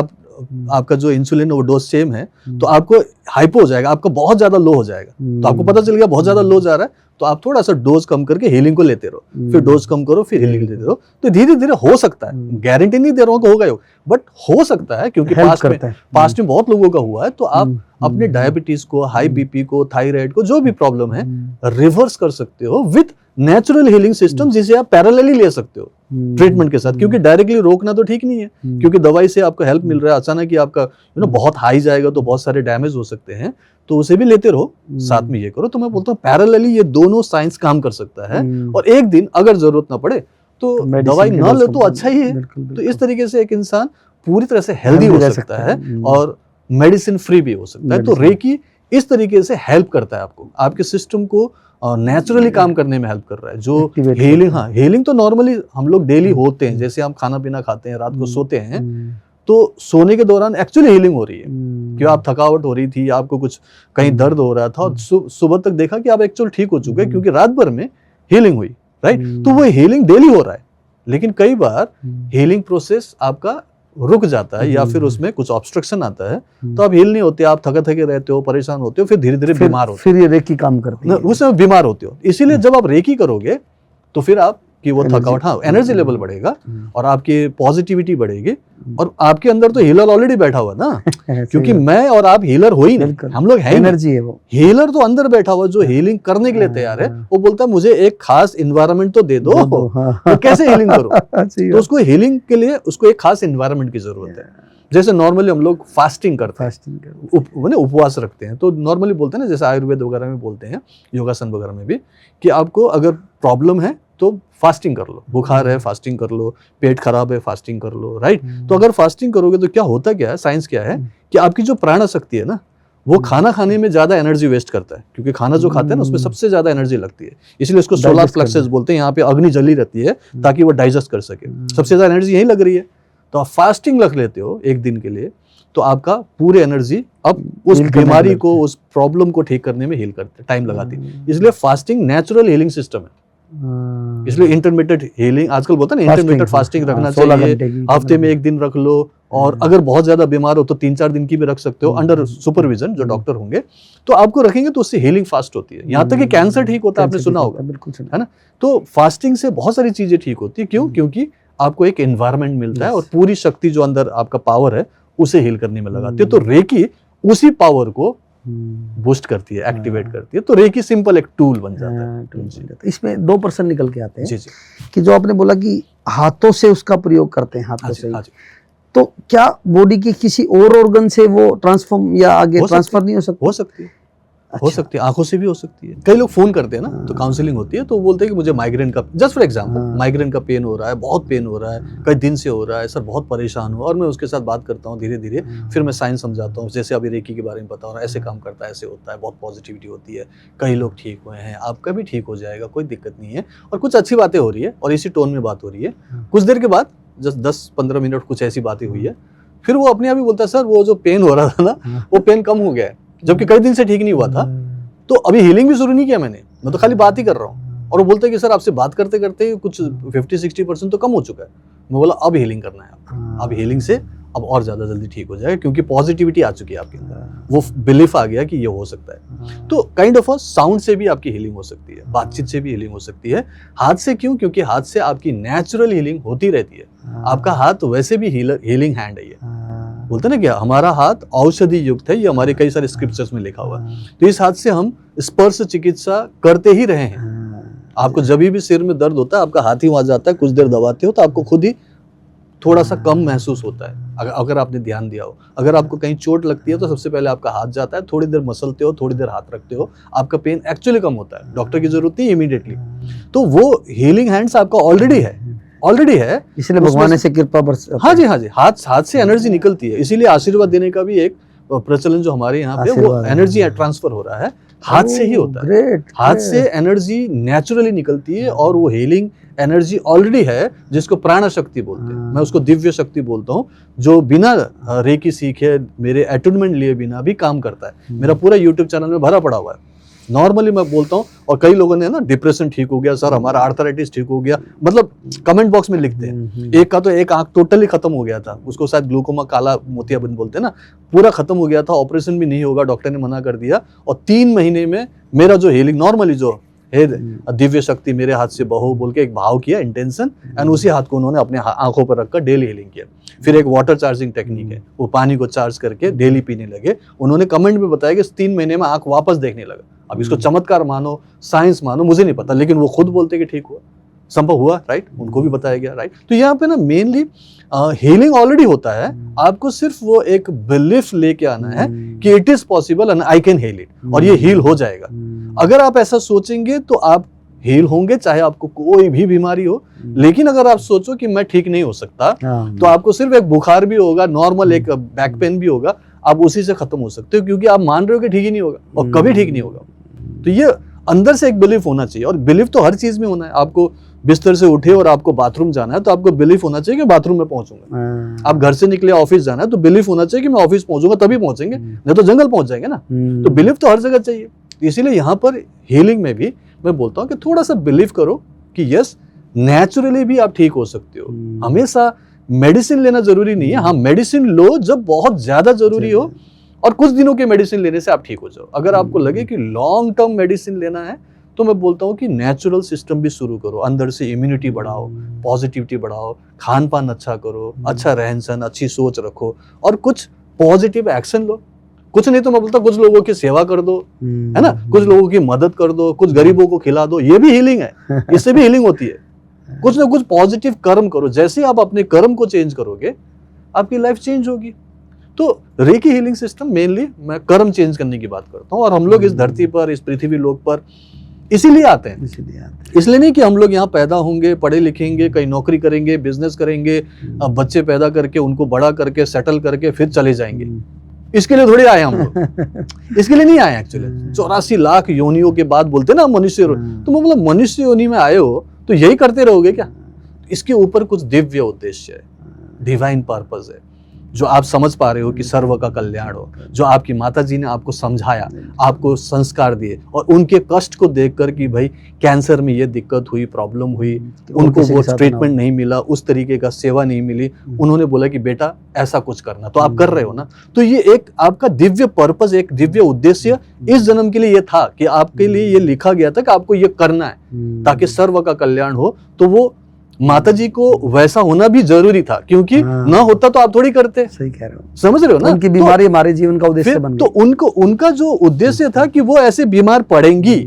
Speaker 1: आपका जो इंसुलिन वो डोज सेम है, तो आपको हाइपो हो जाएगा, आपका बहुत ज्यादा लो हो जाएगा। तो आपको पता चल गया बहुत ज्यादा लो जा रहा है, तो आप थोड़ा सा डोज कम करके हीलिंग को लेते रहो, फिर डोज कम करो, फिर हीलिंग लेते रहो। तो धीरे धीरे हो सकता है, गारंटी नहीं दे रहा हूँ कि होगा, बट हो सकता है, क्योंकि पास्ट में बहुत लोगों का हुआ है। तो आप अपने डायबिटीज को, हाई बीपी को, थायराइड को, जो भी प्रॉब्लम है, रिवर्स कर सकते हो विद नेचुरल हीलिंग सिस्टम, जिसे आप पैरेलली ले सकते हो ट्रीटमेंट के साथ। क्योंकि डायरेक्टली रोकना तो ठीक नहीं है, क्योंकि दवाई से आपको हेल्प मिल रहा है, अचानक ही आपका बहुत हाई जाएगा तो बहुत सारे डैमेज हो सकते हैं, तो उसे भी लेते रहो, साथ में ये करो। तो मैं बोलता हूँ पैरेलली ये दोनों साइंस काम कर सकता है, और एक दिन अगर जरूरत ना पड़े तो
Speaker 2: medicine
Speaker 1: दवाई
Speaker 2: के
Speaker 1: ना
Speaker 2: डोज
Speaker 1: ले
Speaker 2: कम
Speaker 1: तो
Speaker 2: करना।
Speaker 1: अच्छा ही है।
Speaker 2: बिल्कुल,
Speaker 1: तो
Speaker 2: बिल्कुल।
Speaker 1: इस तरीके से एक इंसान पूरी तरह से हेल्दी
Speaker 2: Healthy
Speaker 1: हो
Speaker 2: रह
Speaker 1: सकता
Speaker 2: सकता
Speaker 1: है
Speaker 2: है।
Speaker 1: और मेडिसिन फ्री भी हो सकता है। तो
Speaker 2: Medicine-
Speaker 1: रेकी इस तरीके से हेल्प करता है आपको, आपके सिस्टम को नेचुरली काम करने में हेल्प कर रहा है। जो
Speaker 2: Activate
Speaker 1: हीलिंग,
Speaker 2: करता है।
Speaker 1: हाँ हीलिंग तो नॉर्मली हम लोग डेली होते हैं, जैसे हम खाना पीना खाते हैं, रात को सोते हैं, तो सोने के दौरान एक्चुअली हीलिंग हो रही है। कि आप थकावट हो रही थी, आपको कुछ कहीं दर्द हो रहा था और सुबह तक देखा कि आप एक्चुअल ठीक हो चुके हैं क्योंकि रात भर में हीलिंग हुई, राइट। तो वो हीलिंग डेली हो रहा है, लेकिन कई बार हीलिंग प्रोसेस आपका रुक जाता है या फिर उसमें कुछ ऑब्स्ट्रक्शन आता है, तो आप हील नहीं होते, आप थके थके रहते हो, परेशान होते हो, फिर धीरे धीरे बीमार होते
Speaker 2: फिर ये रेकी काम करती
Speaker 1: हो,
Speaker 2: है।
Speaker 1: उस समय बीमार होते हो। इसीलिए जब आप रेकी करोगे तो फिर आप कि वो
Speaker 2: Energy-
Speaker 1: थकावट, हाँ एनर्जी लेवल बढ़ेगा और आपकी पॉजिटिविटी बढ़ेगी और आपके अंदर तो हीलर ऑलरेडी बैठा हुआ ना, क्योंकि मैं और आप हीलर हो ही नहीं,
Speaker 2: बिल्कुल।
Speaker 1: हम लोग हैं ही नहीं।
Speaker 2: एनर्जी है वो।
Speaker 1: हीलर तो अंदर बैठा हुआ जो हीलिंग करने के लिए तैयार है। वो बोलता है मुझे एक खास इन्वायरमेंट तो दे दो,
Speaker 2: हाँ।
Speaker 1: तो कैसे हीलिंग करूं?
Speaker 2: सही
Speaker 1: तो
Speaker 2: बात।
Speaker 1: उसको हीलिंग के लिए उसको एक खास इन्वायरमेंट की जरूरत है। जैसे नॉर्मली हम लोग फास्टिंग करते हैं,
Speaker 2: फास्टिंग कर
Speaker 1: उपवास रखते हैं, तो नॉर्मली बोलते हैं ना, जैसे आयुर्वेद वगैरह में बोलते हैं, योगासन वगैरह में भी, कि आपको अगर प्रॉब्लम है तो फास्टिंग कर लो, बुखार है फास्टिंग कर लो, पेट खराब है फास्टिंग कर लो, राइट। तो अगर फास्टिंग करोगे तो क्या होता क्या है, साइंस क्या है कि आपकी जो प्राण शक्ति है ना, वो खाना खाने में ज्यादा एनर्जी वेस्ट करता है, क्योंकि खाना जो खाते हैं ना उसमें सबसे ज्यादा एनर्जी लगती है, इसलिए उसको सोलर
Speaker 2: Digest
Speaker 1: प्लेक्सस
Speaker 2: करना।
Speaker 1: बोलते हैं। यहाँ पे अग्नि जली रहती है ताकि वो डाइजेस्ट कर सके, सबसे ज्यादा एनर्जी यही लग रही है। तो आप फास्टिंग रख लेते हो एक दिन के लिए, तो आपका पूरी एनर्जी अब उस
Speaker 2: Heal करने
Speaker 1: बीमारी
Speaker 2: में
Speaker 1: को, उस प्रॉब्लम को ठीक करने में हील करते टाइम लगाती है। इसलिए फास्टिंग नेचुरल हीलिंग सिस्टम है। इसलिए इंटरमीडिएट हीलिंग आजकल बोलता है ना, इंटरमीडिएट फास्टिंग रखना
Speaker 2: 16
Speaker 1: चाहिए,
Speaker 2: घंटे की।
Speaker 1: हफ्ते में एक दिन रख लो, और अगर बहुत ज्यादा बीमार हो तो 3-4 दिन की भी रख सकते हो अंडर सुपरविजन, जो डॉक्टर होंगे तो आपको रखेंगे, तो उससे हीलिंग फास्ट होती है। यहाँ तक कि कैंसर ठीक होता है, आपने सुना होगा,
Speaker 2: बिल्कुल सुना
Speaker 1: है ना। तो फास्टिंग से बहुत सारी चीजें ठीक होती है। क्यों? क्योंकि आपको एक एनवायरनमेंट मिलता है और पूरी शक्ति जो अंदर आपका पावर है उसे हील करने में लगाती है। तो रेकी उसी पावर को बूस्ट करती है, एक्टिवेट करती है। तो रेकी सिंपल एक टूल बन जाता है। जी
Speaker 2: इसमें 2% निकल के आते हैं
Speaker 1: जी जी
Speaker 2: कि जो आपने बोला कि हाथों से उसका प्रयोग करते हैं,
Speaker 1: हाँ
Speaker 2: हाथों
Speaker 1: जी
Speaker 2: से ही।
Speaker 1: हाँ जी।
Speaker 2: तो क्या बॉडी के किसी और ऑर्गन से वो ट्रांसफॉर्म या आगे
Speaker 1: हो सकती
Speaker 2: ट्रांसफर नहीं हो सकता?
Speaker 1: हो सकती है, हो सकती है, आंखों से भी हो सकती है। कई लोग फोन करते हैं ना, तो काउंसलिंग होती है, तो वो बोलते हैं कि मुझे माइग्रेन का, जस्ट फॉर एग्जांपल, माइग्रेन का पेन हो रहा है, बहुत पेन हो रहा है, कई दिन से हो रहा है सर, बहुत परेशान हूँ। और मैं उसके साथ बात करता हूँ धीरे धीरे, फिर मैं साइंस समझाता हूँ, जैसे अभी रेकी के बारे में बता रहा हूँ, ऐसे काम करता है, ऐसे होता है, बहुत पॉजिटिविटी होती है, कई लोग ठीक हुए हैं, आपका भी ठीक हो जाएगा, कोई दिक्कत नहीं है। और कुछ अच्छी बातें हो रही है और इसी टोन में बात हो रही है। कुछ देर के बाद जस्ट 10-15 मिनट कुछ ऐसी बातें हुई है, फिर वो अपने आप ही बोलता है सर वो जो पेन हो रहा था ना, वो पेन कम हो गया है, जबकि कई दिन से ठीक नहीं हुआ था। तो अभी हीलिंग भी शुरू नहीं किया मैंने, मैं तो खाली बात ही कर रहा हूँ। और वो बोलते हैं कि सर आपसे बात करते करते कुछ 50-60% तो कम हो चुका है। मैं बोला अब हीलिंग करना है आपको, अब हीलिंग से अब और ज्यादा जल्दी ठीक हो जाएगा, क्योंकि पॉजिटिविटी आ चुकी है आपके अंदर, वो बिलीफ आ गया कि ये हो सकता है। तो काइंड ऑफ साउंड से भी आपकी हीलिंग हो सकती है, बातचीत से भी हीलिंग हो सकती है। हाथ से क्यों? क्योंकि हाथ से आपकी नेचुरल हीलिंग होती रहती है। आपका हाथ वैसे भी हीलिंग हैंड है। ये बोलते ना क्या, हमारा हाथ औषधि युक्त है, ये हमारे कई सारे स्क्रिप्चर्स में लिखा हुआ है। तो इस हाथ से हम स्पर्श चिकित्सा करते ही रहे हैं। आपको जब भी सिर में दर्द होता है, आपका हाथ ही वहां जाता है, कुछ देर दबाते हो तो आपको खुद ही थोड़ा सा कम महसूस होता है, अगर आपने ध्यान दिया हो। अगर आपको कहीं चोट लगती है तो सबसे पहले आपका हाथ जाता है, थोड़ी देर मसलते हो, थोड़ी देर हाथ रखते हो, आपका पेन एक्चुअली कम होता है, डॉक्टर की जरूरत नहीं इमीडिएटली। तो वो हीलिंग हैंड्स आपका ऑलरेडी है,
Speaker 2: इसलिए भगवान से कृपा बरस।
Speaker 1: हाँ जी, हाथ से एनर्जी निकलती है। इसीलिए आशीर्वाद देने का भी एक प्रचलन जो हमारे यहाँ पे, वो एनर्जी ट्रांसफर हो रहा है, हाथ से ही होता है। हाथ से एनर्जी नेचुरली निकलती है और वो हीलिंग एनर्जी ऑलरेडी है, जिसको प्राण शक्ति बोलते हैं। मैं उसको दिव्य शक्ति बोलता हूँ, जो बिना रेकी सीखे, मेरे अटूनमेंट लिए बिना भी काम करता है। मेरा पूरा यूट्यूब चैनल में भरा पड़ा हुआ है। नॉर्मली मैं बोलता हूँ, और कई लोगों ने ना डिप्रेशन ठीक हो गया सर, हमारा आर्थराइटिस ठीक हो गया, मतलब कमेंट बॉक्स में लिखते हैं। एक का तो एक आंख टोटली खत्म हो गया था, उसको शायद ग्लूकोमा, काला मोतियाबिंद बोलते हैं ना, पूरा खत्म हो गया था, ऑपरेशन भी नहीं होगा, डॉक्टर ने मना कर दिया। और 3 महीने में मेरा जो हीलिंग नॉर्मली जो है, दिव्य शक्ति मेरे हाथ से बहो बोल के एक भाव किया, इंटेंशन, एंड उसी हाथ को उन्होंने अपने आंखों पर रखकर डेली हीलिंग किया। फिर एक वाटर चार्जिंग टेक्निक है, वो पानी को चार्ज करके डेली पीने लगे। उन्होंने कमेंट में बताया कि 3 महीने में आंख वापस देखने लगा। अब इसको चमत्कार मानो, साइंस मानो, मुझे नहीं पता, लेकिन वो खुद बोलते कि ठीक हुआ, संभव हुआ, राइट, उनको भी बताया गया, राइट। तो यहाँ पे ना मेनली हीलिंग ऑलरेडी होता है, आपको सिर्फ वो एक बिलीफ लेके आना है कि it is possible and I can heal it, और ये हील हो जाएगा। अगर आप ऐसा सोचेंगे तो आप हील होंगे, चाहे आपको कोई भी बीमारी हो। लेकिन अगर आप सोचो कि मैं ठीक नहीं हो सकता, तो आपको सिर्फ एक बुखार भी होगा, नॉर्मल एक बैक पेन भी होगा, आप उसी से खत्म हो सकते हो, क्योंकि आप मान रहे हो कि ठीक ही नहीं होगा और कभी ठीक नहीं होगा। तो ये अंदर से एक बिलीफ होना चाहिए, और बिलीफ तो हर चीज में होना है। आपको बिस्तर से उठे और आपको बाथरूम जाना है, तो आपको बिलीफ होना चाहिए कि बाथरूम में पहुंचूंगा। आप घर से निकले ऑफिस जाना है, तो बिलीफ होना चाहिए कि मैं ऑफिस पहुंचूंगा, तभी पहुंचेंगे, नहीं तो जंगल पहुंच जाएंगे ना। तो बिलीफ तो हर जगह चाहिए। इसीलिए यहाँ पर हीलिंग में भी मैं बोलता हूँ कि थोड़ा सा बिलीव करो कि यस, नेचुरली भी आप ठीक हो सकते हो। हमेशा मेडिसिन लेना जरूरी नहीं है। हाँ, मेडिसिन लो जब बहुत ज्यादा जरूरी हो, और कुछ दिनों के मेडिसिन लेने से आप ठीक हो जाओ। अगर आपको लगे कि लॉन्ग टर्म मेडिसिन लेना है, तो मैं बोलता हूँ कि नेचुरल सिस्टम भी शुरू करो। अंदर से इम्यूनिटी बढ़ाओ, पॉजिटिविटी बढ़ाओ, खान पान अच्छा करो, अच्छा रहन सहन, अच्छी सोच रखो, और कुछ पॉजिटिव एक्शन लो। कुछ नहीं तो मैं बोलता कुछ लोगों की सेवा कर दो, है ना, कुछ लोगों की मदद कर दो, कुछ गरीबों को खिला दो, ये भी हीलिंग है। इससे भी हीलिंग होती है। कुछ ना कुछ पॉजिटिव कर्म करो। जैसे आप अपने कर्म को चेंज करोगे, आपकी लाइफ चेंज होगी। तो रेकी हीलिंग सिस्टम मेनली मैं कर्म चेंज करने की बात करता हूँ। और हम लोग इस धरती पर, इस पृथ्वी लोक पर इसीलिए आते हैं। इसलिए नहीं कि हम लोग यहाँ पैदा होंगे, पढ़े लिखेंगे, कहीं नौकरी करेंगे, बिजनेस करेंगे, बच्चे पैदा करके उनको बड़ा करके सेटल करके फिर चले जाएंगे। इसके लिए थोड़ी आए हम लोग। इसके लिए नहीं आए एक्चुअली। 84 लाख योनियों के बाद बोलते ना मनुष्य, तो मैं बोला मनुष्य योनि में आए हो तो यही करते रहोगे क्या? इसके ऊपर कुछ दिव्य उद्देश्य है, डिवाइन पर्पस है, जो आप समझ पा रहे हो कि सर्व का कल्याण हो। जो आपकी माता जी ने आपको समझाया, आपको संस्कार दिए, और उनके कष्ट को देखकर कि भाई कैंसर में ये दिक्कत हुई, प्रॉब्लम हुई, उनको वो ट्रीटमेंट नहीं मिला, उस तरीके का सेवा नहीं मिली, उन्होंने बोला कि बेटा ऐसा कुछ करना, तो आप कर रहे हो ना। तो ये एक आपका दिव्य पर्पस, एक दिव्य उद्देश्य इस जन्म के लिए ये था कि आपके लिए ये लिखा गया था कि आपको ये करना है ताकि सर्व का कल्याण हो। तो वो माता जी को वैसा होना भी जरूरी था, क्योंकि ना होता तो आप थोड़ी करते।
Speaker 2: सही कह रहे हो,
Speaker 1: समझ रहे हो ना।
Speaker 2: उनकी बीमारी हमारे जीवन का उद्देश्य बन
Speaker 1: गई। तो उनका जो उद्देश्य था कि वो ऐसे बीमार पड़ेंगी,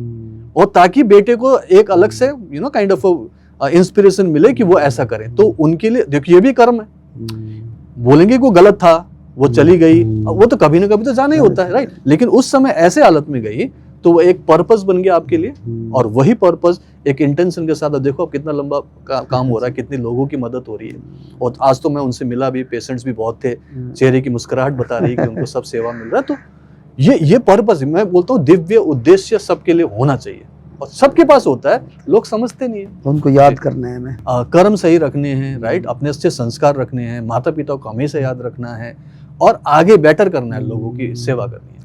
Speaker 1: और ताकि बेटे को एक अलग से काइंड ऑफ इंस्पिरेशन मिले कि वो ऐसा करें। तो उनके लिए देखिए ये भी कर्म है। बोलेंगे को गलत था, वो चली गई, वो तो कभी ना कभी तो जाना ही होता है, राइट। लेकिन उस समय ऐसे हालत में गई तो वो एक पर्पस बन गया आपके लिए, और वही पर्पस एक इंटेंशन के साथ। अब देखो अब कितना लंबा काम हो रहा है, कितनी लोगों की मदद हो रही है। और आज तो मैं उनसे मिला भी, पेशेंट्स भी बहुत थे, चेहरे की मुस्कुराहट बता रही कि उनको सब सेवा मिल रहा है। तो ये पर्पस, मैं बोलता हूँ दिव्य उद्देश्य सबके लिए होना चाहिए, और सबके पास होता है, लोग समझते नहीं है।
Speaker 2: उनको याद करना है हमें,
Speaker 1: कर्म सही रखने हैं, राइट, अपने अच्छे संस्कार रखने हैं, माता पिता को हमेशा याद रखना है, और आगे बेटर करना है, लोगों की सेवा करनी है।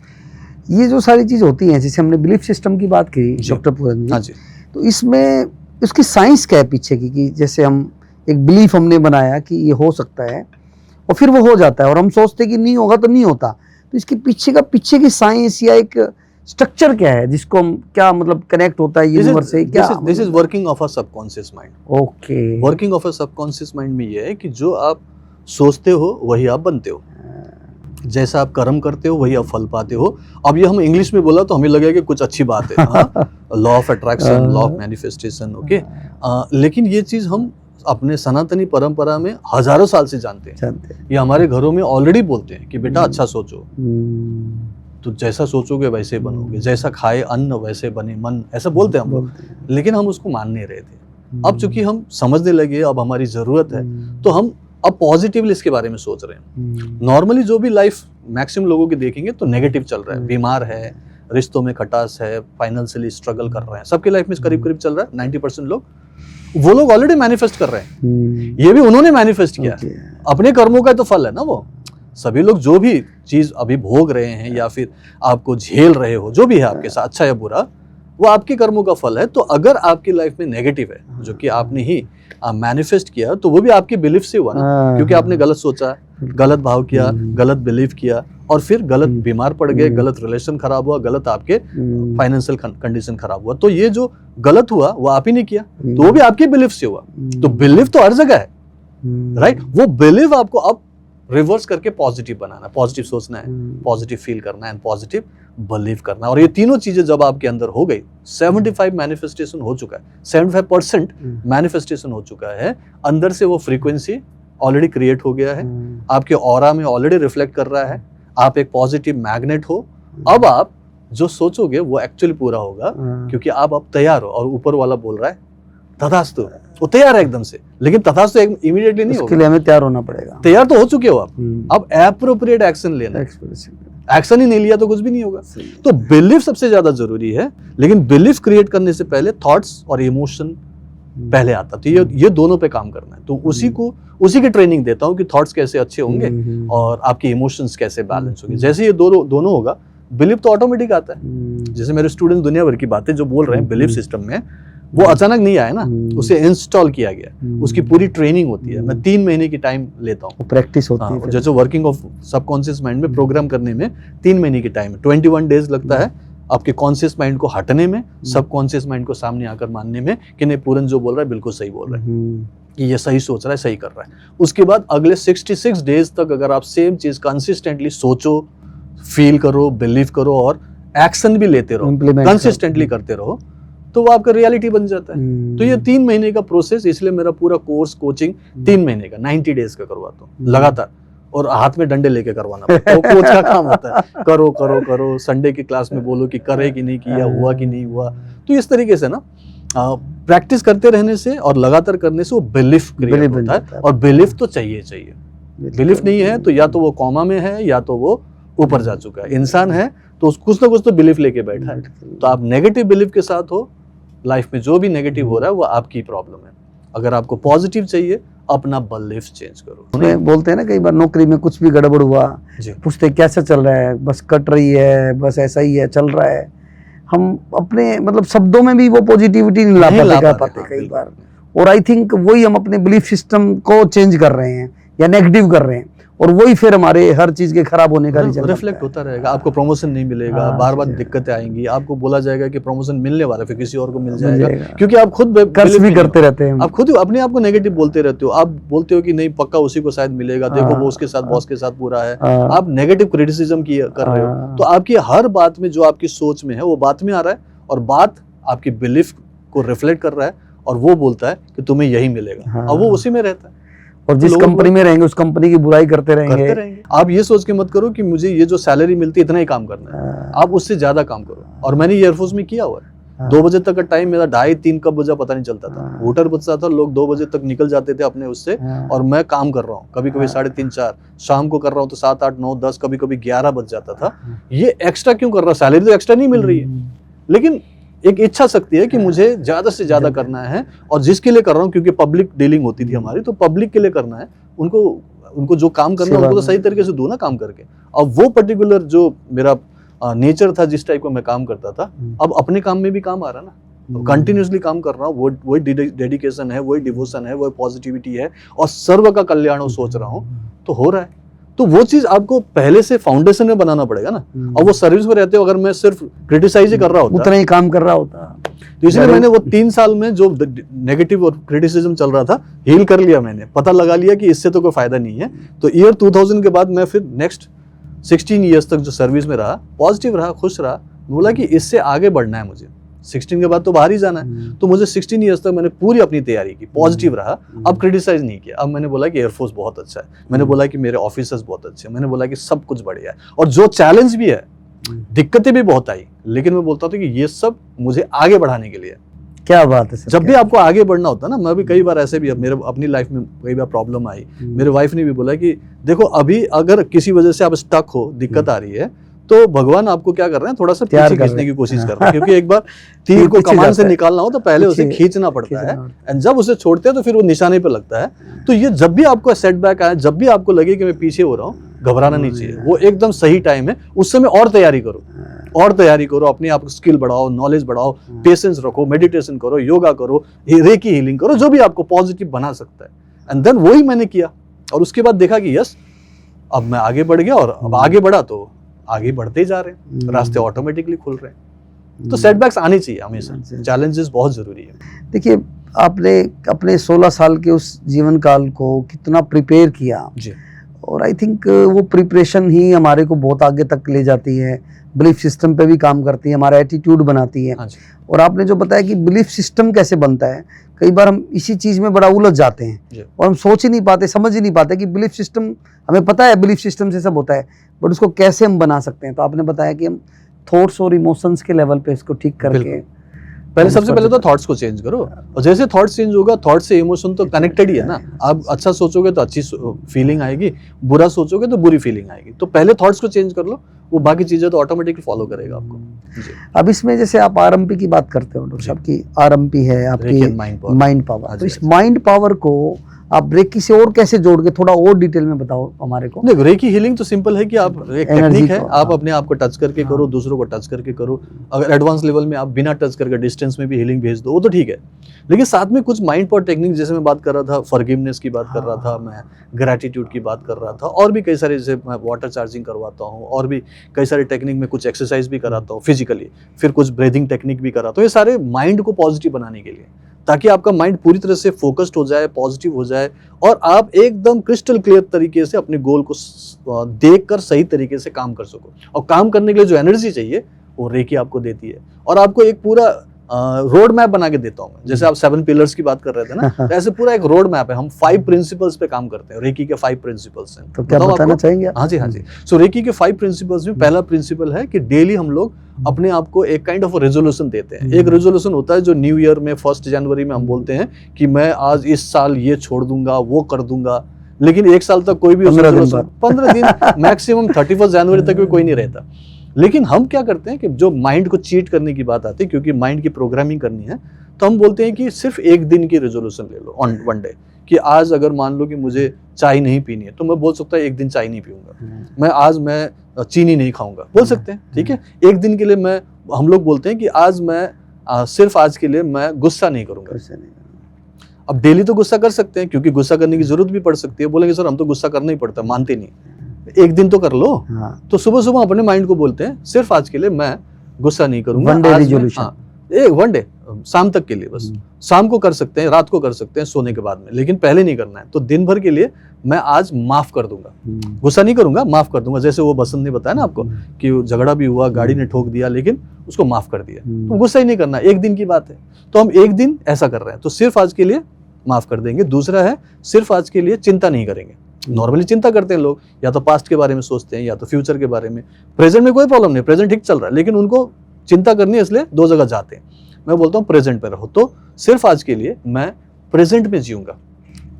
Speaker 2: ये जो सारी चीज होती हैं, जैसे हमने बिलीफ सिस्टम की बात की डॉक्टर पूरन जी,
Speaker 1: हाँ जी,
Speaker 2: तो इसमें उसकी साइंस क्या है पीछे की, कि जैसे हम एक बिलीफ हमने बनाया कि ये हो सकता है, और फिर वो हो जाता है, और हम सोचते कि नहीं होगा तो नहीं होता। तो इसके पीछे की साइंस या एक स्ट्रक्चर क्या है, जिसको हम क्या मतलब कनेक्ट होता है यूनिवर्स से, क्या?
Speaker 1: This is working of a subconscious mind.
Speaker 2: Okay,
Speaker 1: working of a subconscious mind में ये है कि जो आप सोचते हो वही आप बनते हो, जैसा आप कर्म करते हो वही आप फल पाते हो। अब ये हम इंग्लिश में बोला तो हमें लगेगा कि कुछ अच्छी बात है, law of attraction, law of manifestation, okay. लेकिन ये चीज हम अपने सनातनी परंपरा में हजारों साल से जानते हैं। ये हमारे घरों में ऑलरेडी बोलते हैं कि बेटा अच्छा सोचो, तो जैसा सोचोगे वैसे बनोगे, जैसा खाए अन्न वैसे बने मन, ऐसा बोलते हैं हम लोग। लेकिन हम उसको मान नहीं रहे थे। अब चूंकि हम समझने लगे, अब हमारी जरूरत है, तो हम अब पॉजिटिवली इसके बारे में सोच रहे हैं। नॉर्मली जो भी लाइफ मैक्सिमम लोगों की देखेंगे तो नेगेटिव चल रहा है, बीमार है, रिश्तों में खटास है, फाइनेंशियली स्ट्रगल कर रहे हैं, सबकी लाइफ में करीब करीब चल रहा है। 90% लोग, वो लोग ऑलरेडी मैनिफेस्ट कर रहे हैं। ये भी उन्होंने मैनिफेस्ट किया, अपने कर्मों का तो फल है ना वो। सभी लोग जो भी चीज अभी भोग रहे हैं या फिर आपको झेल रहे हो, जो भी है आपके साथ, अच्छा या बुरा, वो आपके कर्मों का फल है। तो अगर आपकी लाइफ में नेगेटिव है, जो कि आपने ही मैनिफेस्ट किया, तो वो भी आपकी बिलीफ से हुआ ना, क्योंकि आपने गलत सोचा, गलत भाव किया, गलत बिलीव किया, और फिर गलत बीमार पड़ गए, गलत रिलेशन खराब हुआ, गलत आपके फाइनेंशियल कंडीशन खराब हुआ। तो ये जो गलत हुआ वो आप ही ने किया, तो वो भी आपकी बिलीफ से हुआ। तो बिलीफ तो हर जगह है, राइट। वो बिलीव आपको अब रिवर्स करके पॉजिटिव बनाना, पॉजिटिव सोचना है, पॉजिटिव फील करना है, एंड पॉजिटिव बिलीव करना। और ये तीनों चीजें जब आपके अंदर हो गई, 75 मैनिफेस्टेशन हो चुका है, 75% मैनिफेस्टेशन हो चुका है। अंदर से वो फ्रीक्वेंसी ऑलरेडी क्रिएट हो गया है, आपके ऑरा में ऑलरेडी रिफ्लेक्ट कर रहा है। आप एक पॉजिटिव मैग्नेट हो। अब आप जो सोचोगे वो एक्चुअली पूरा होगा, क्योंकि आप अब तैयार हो और ऊपर वाला बोल रहा है तथास्तु, वो तैयार है एकदम से, लेकिन तथास्तु इमीडिएटली नहीं होगा,
Speaker 2: उसके लिए हमें तैयार होना पड़ेगा।
Speaker 1: तैयार तो हो चुके हो आप, अब एप्रोप्रिएट एक्शन लेना, एक्शन ही नहीं लिया तो कुछ भी नहीं होगा। तो बिलीफ सबसे ज्यादा जरूरी है, लेकिन बिलीफ क्रिएट करने से पहले थॉट्स और इमोशन पहले आता, तो ये दोनों पे काम करना है। तो उसी की ट्रेनिंग देता हूँ कि थॉट्स कैसे अच्छे होंगे और आपके इमोशंस कैसे बैलेंस होंगे। जैसे ये दोनों होगा, बिलीफ तो ऑटोमेटिक आता है। जैसे मेरे स्टूडेंट्स दुनिया भर की बातें जो बोल रहे हैं बिलीफ सिस्टम में, वो अचानक नहीं आया ना, उसे इंस्टॉल किया गया, उसकी पूरी ट्रेनिंग होती है। मैं 3 महीने की टाइम लेता हूँ,
Speaker 2: प्रैक्टिस होती है।
Speaker 1: जैसे वर्किंग ऑफ सबकॉन्शियस माइंड में प्रोग्राम करने में 3 महीने की टाइम है, 21 डेज लगता है आपके कॉन्शियस माइंड को हटने में, सबकॉन्शियस माइंड को सामने आकर मानने में कि नहीं पूरन जो बोल रहा है बिल्कुल सही बोल रहा है, कि ये सही सोच रहा है, सही कर रहा है। उसके बाद अगले 66 डेज तक अगर आप सेम चीज कंसिस्टेंटली सोचो, फील करो, बिलीव करो और एक्शन भी लेते रहो, कंसिस्टेंटली करते रहो, तो वो आपका रियलिटी बन जाता है। तो ये 3 महीने का प्रोसेस, इसलिए मेरा पूरा कोर्स कोचिंग 3 महीने का 90 डेज का करवाता हूँ लगातार, और हाथ में डंडे लेके करवाना पड़ता है, वो कोच का काम होता है। करो करो करो, संडे की क्लास में बोलो कि करे कि नहीं किया, हुआ कि नहीं हुआ। तो इस तरीके से ना प्रैक्टिस करते रहने से और लगातार करने से वो बिलीफ क्रिएट होता है, और बिलीफ तो चाहिए। बिलीफ नहीं है तो या तो वो कॉमा में है या तो वो ऊपर जा चुका है। इंसान है तो कुछ ना कुछ तो बिलीफ लेके बैठा है। तो आप नेगेटिव बिलीफ के साथ हो, लाइफ में जो भी नेगेटिव हो रहा है वो आपकी प्रॉब्लम है। अगर आपको पॉजिटिव चाहिए, अपना बिलीफ चेंज करो।
Speaker 2: उसमें बोलते हैं ना कई बार नौकरी में कुछ भी गड़बड़ हुआ, पूछते कैसा चल रहा है, बस कट रही है, बस ऐसा ही है, चल रहा है। हम अपने मतलब शब्दों में भी वो पॉजिटिविटी नहीं ला पाते कई बार, और आई थिंक वही हम अपने बिलीफ सिस्टम को चेंज कर रहे हैं या नेगेटिव कर रहे हैं, और वही फिर हमारे हर चीज के खराब होने का
Speaker 1: रिफ्लेक्ट होता रहेगा। आपको प्रमोशन नहीं मिलेगा, बार बार दिक्कतें आएंगी, आपको बोला जाएगा कि प्रमोशन मिलने वाला है, फिर किसी और को मिल जाएगा, क्योंकि आप खुद कर्ज भी करते रहते हैं। आप खुद अपने आप को नेगेटिव बोलते रहते हो। आप बोलते हो कि नहीं पक्का उसी को शायद मिलेगा, देखो वो उसके साथ बॉस के साथ पूरा है। आप नेगेटिव क्रिटिसिज्म कर रहे हो, तो आपकी हर बात में जो आपकी सोच में है वो बात में आ रहा है, और बात आपकी बिलीफ को रिफ्लेक्ट कर रहा है, और वो बोलता है कि तुम्हें यही मिलेगा, और वो उसी में रहता है।
Speaker 2: और जिस कंपनी में रहेंगे उस कंपनी की बुराई करते रहेंगे।
Speaker 1: आप ये सोच के मत करो कि मुझे ये जो सैलरी मिलती है इतना ही काम करना है, आप उससे ज्यादा काम करो। और मैंने ये एयरफोर्स में किया हुआ है। 2 बजे तक का टाइम मेरा 2:30-3 कब बजा पता नहीं चलता था। होटल बजता था, लोग 2 बजे तक निकल जाते थे अपने उससे, और मैं काम कर रहा हूँ। कभी कभी 3:30-4 शाम को कर रहा हूँ, तो 7, 8, 9, 10 कभी कभी 11 बज जाता था। ये एक्स्ट्रा क्यों कर रहा? सैलरी तो एक्स्ट्रा नहीं मिल रही है, लेकिन एक इच्छा शक्ति है कि मुझे ज्यादा से ज्यादा करना है, और जिसके लिए कर रहा हूँ, क्योंकि पब्लिक डीलिंग होती थी हमारी, तो पब्लिक के लिए करना है। उनको जो काम करना है उनको तो सही तरीके से दो ना काम करके। अब वो पर्टिकुलर जो मेरा नेचर था, जिस टाइप का मैं काम करता था, अब अपने काम में भी काम आ रहा ना, कंटिन्यूसली काम कर रहा हूँ। वही डेडिकेशन है, वही डिवोशन है, वही पॉजिटिविटी है, और सर्व का कल्याण सोच रहा हूँ, तो हो रहा है। तो वो चीज आपको पहले से फाउंडेशन में बनाना पड़ेगा ना। और वो सर्विस में रहते हो, अगर मैं सिर्फ क्रिटिसाइज ही कर रहा होता,
Speaker 2: उतना ही काम कर रहा होता,
Speaker 1: तो इसलिए मैंने वो 3 साल में जो नेगेटिव और क्रिटिसिज्म चल रहा था, हील कर लिया। मैंने पता लगा लिया कि इससे तो कोई फायदा नहीं है। तो ईयर 2000 के बाद मैं फिर नेक्स्ट 16 ईयर्स तक जो सर्विस में रहा, पॉजिटिव रहा, खुश रहा, बोला कि इससे आगे बढ़ना है मुझे। 16 के बाद तो बाहर ही जाना है। तो मुझे 16 ईयर्स तक मैंने पूरी अपनी तैयारी की, पॉजिटिव रहा, अब क्रिटिसाइज नहीं किया। अब मैंने बोला कि एयरफोर्स बहुत अच्छा है, मैंने बोला कि मेरे ऑफिसर्स बहुत अच्छे हैं, मैंने बोला कि सब कुछ बढ़िया है, और जो चैलेंज भी है, दिक्कतें भी बहुत आई, लेकिन मैं बोलता था कि ये सब मुझे आगे बढ़ाने के लिए।
Speaker 2: क्या बात है सर।
Speaker 1: जब भी आपको आगे बढ़ना होता है ना, मैं भी कई बार ऐसे भी, मेरे अपनी लाइफ में कई बार प्रॉब्लम आई, मेरे वाइफ ने भी बोला कि देखो अभी अगर किसी वजह से आप स्टक हो, दिक्कत आ रही है, तो भगवान आपको क्या कर रहे हैं, थोड़ा सा पीछे खींचने की कोशिश कर रहे हैं। क्योंकि एक बार तीर को कमान से निकालना हो तो पहले उसे खींचना पड़ता है, एंड जब उसे छोड़ते हैं तो फिर वो निशाने पे लगता है। तो ये जब भी आपको सेटबैक आए, जब भी आपको लगे कि मैं पीछे हो रहा हूँ, घबराना नहीं चाहिए। वो एकदम सही टाइम है, उस समय और तैयारी करो, अपने आप स्किल बढ़ाओ, नॉलेज बढ़ाओ, पेशेंस रखो, मेडिटेशन करो, योगा करो, रेकी हीलिंग करो, जो भी आपको पॉजिटिव बना सकता है। एंड देन वही मैंने किया, और उसके बाद देखा कि यस, अब मैं आगे बढ़ गया, और अब आगे बढ़ा तो आगे बढ़ते जा रहे हैं, रास्ते ऑटोमेटिकली खुल रहे हैं। तो सेटबैक्स आने चाहिए हमेशा, चैलेंजेस बहुत जरूरी है।
Speaker 2: देखिए, आपने अपने 16 साल के उस जीवन काल को कितना प्रिपेयर किया जी, और आई थिंक वो प्रिपरेशन ही हमारे को बहुत आगे तक ले जाती है, बिलीफ सिस्टम पे भी काम करती है, हमारा एटीट्यूड बनाती है। और आपने जो बताया कि बिलीफ सिस्टम कैसे बनता है, कई बार हम इसी चीज़ में बड़ा उलझ जाते हैं, और हम सोच ही नहीं पाते, समझ ही नहीं पाते कि बिलीफ सिस्टम, हमें पता है बिलीफ सिस्टम से सब होता है, बट उसको कैसे हम बना सकते हैं। तो आपने बताया कि हम थॉट्स और इमोशंस के लेवल पे इसको ठीक करके
Speaker 1: पहले सबसे पहले तो थॉट्स को चेंज करो, और जैसे थॉट्स चेंज होगा, थॉट से इमोशन तो कनेक्टेड ही है ना। आप अच्छा सोचोगे तो अच्छी फीलिंग आएगी, बुरा सोचोगे तो बुरी फीलिंग आएगी। तो पहले थॉट्स को चेंज कर लो, वो बाकी चीजें तो ऑटोमेटिकली फॉलो करेगा आपको जी।
Speaker 2: अब इसमें जैसे आप आरएमपी की बात करते हो डॉक्टर साहब की, आरएमपी है आपकी माइंड पावर, तो इस माइंड पावर को आप रेकी से और कैसे जोड़ के थोड़ा और डिटेल में बताओ हमारे को।
Speaker 1: देखो, रेकी हीलिंग तो सिंपल है कि आप एक टेक्निक है, आप अपने आप को टच करके करो, दूसरों को टच करके करो। अगर एडवांस लेवल में आप बिना टच करके डिस्टेंस में भी हीलिंग भेज दो, वो तो ठीक है। लेकिन साथ में कुछ माइंड पावर टेक्निक, जैसे मैं बात कर रहा था फॉरगिवनेस की बात कर रहा था, मैं ग्रैटिट्यूड की बात कर रहा था, और भी कई सारे, जैसे मैं वाटर चार्जिंग करवाता हूँ, और भी कई सारे टेक्निक में कुछ एक्सरसाइज भी कराता हूँ फिजिकली, फिर कुछ ब्रीदिंग टेक्निक भी कराता हूँ। ये सारे माइंड को पॉजिटिव बनाने के लिए, ताकि आपका माइंड पूरी तरह से फोकस्ड हो जाए, पॉजिटिव हो जाए, और आप एकदम क्रिस्टल क्लियर तरीके से अपने गोल को देखकर सही तरीके से काम कर सको। और काम करने के लिए जो एनर्जी चाहिए वो रेकी आपको देती है, और आपको एक पूरा रोड मैप बना के देता हूँ। जैसे आप 7 पिलर्स की बात कर रहे थे ना, तो ऐसे पूरा एक रोड मैप है। हम 5 प्रिंसिपल्स पे काम करते हैं, रेकी के 5 प्रिंसिपल्स हैं।
Speaker 2: तो क्या बताना चाहेंगे?
Speaker 1: हाँ जी, हाँ जी। सो रेकी के 5 प्रिंसिपल्स में पहला प्रिंसिपल है कि डेली हम लोग अपने आप को एक काइंड ऑफ रेजोल्यूशन देते हैं। एक रेजोल्यूशन होता है जो न्यू ईयर में 1 जनवरी में हम बोलते हैं कि मैं आज इस साल ये छोड़ दूंगा, वो कर दूंगा। लेकिन 1 साल तक कोई भी 15 दिन मैक्सिमम 31 जनवरी तक भी कोई नहीं रहता। लेकिन हम क्या करते हैं कि जो माइंड को चीट करने की बात आती है, क्योंकि माइंड की प्रोग्रामिंग करनी है, तो हम बोलते हैं कि सिर्फ 1 दिन की रेजोल्यूशन ले लो ऑन 1 डे, कि आज अगर मान लो कि मुझे चाय नहीं पीनी है, तो मैं बोल सकता हूँ 1 दिन चाय नहीं पीऊंगा, मैं चीनी नहीं खाऊंगा, बोल सकते हैं, ठीक है। 1 दिन के लिए हम लोग बोलते हैं कि आज मैं सिर्फ आज के लिए मैं गुस्सा नहीं करूंगा। अब डेली तो गुस्सा कर सकते हैं, क्योंकि गुस्सा करने की जरूरत भी पड़ सकती है। बोलेंगे सर हम तो गुस्सा करना ही पड़ता है, मानते नहीं। 1 दिन तो कर लो। तो सुबह सुबह अपने माइंड को बोलते हैं सिर्फ आज के लिए मैं गुस्सा नहीं करूंगा।
Speaker 2: 1 डे रिजोल्यूशन,
Speaker 1: 1 डे शाम तक के लिए, बस शाम को कर सकते हैं, रात को कर सकते हैं, सोने के बाद में, लेकिन पहले नहीं करना है। तो दिन भर के लिए मैं आज माफ कर दूंगा, गुस्सा नहीं करूंगा, माफ कर दूंगा। जैसे वो बसंत ने बताया ना आपको कि झगड़ा भी हुआ, गाड़ी ने ठोक दिया, लेकिन उसको माफ कर दिया, तो गुस्सा ही नहीं करना। 1 दिन की बात है, तो हम 1 दिन ऐसा कर रहे हैं, तो सिर्फ आज के लिए माफ कर देंगे। दूसरा है सिर्फ आज के लिए चिंता नहीं करेंगे। नॉर्मली चिंता करते हैं लोग, या तो पास्ट के बारे में सोचते हैं या तो फ्यूचर के बारे में। प्रेजेंट में कोई प्रॉब्लम नहीं, प्रेजेंट ठीक चल रहा है, लेकिन उनको चिंता करनी है, इसलिए 2 जगह जाते हैं। मैं बोलता हूँ प्रेजेंट पे रहो, तो सिर्फ आज के लिए मैं प्रेजेंट में जीऊंगा।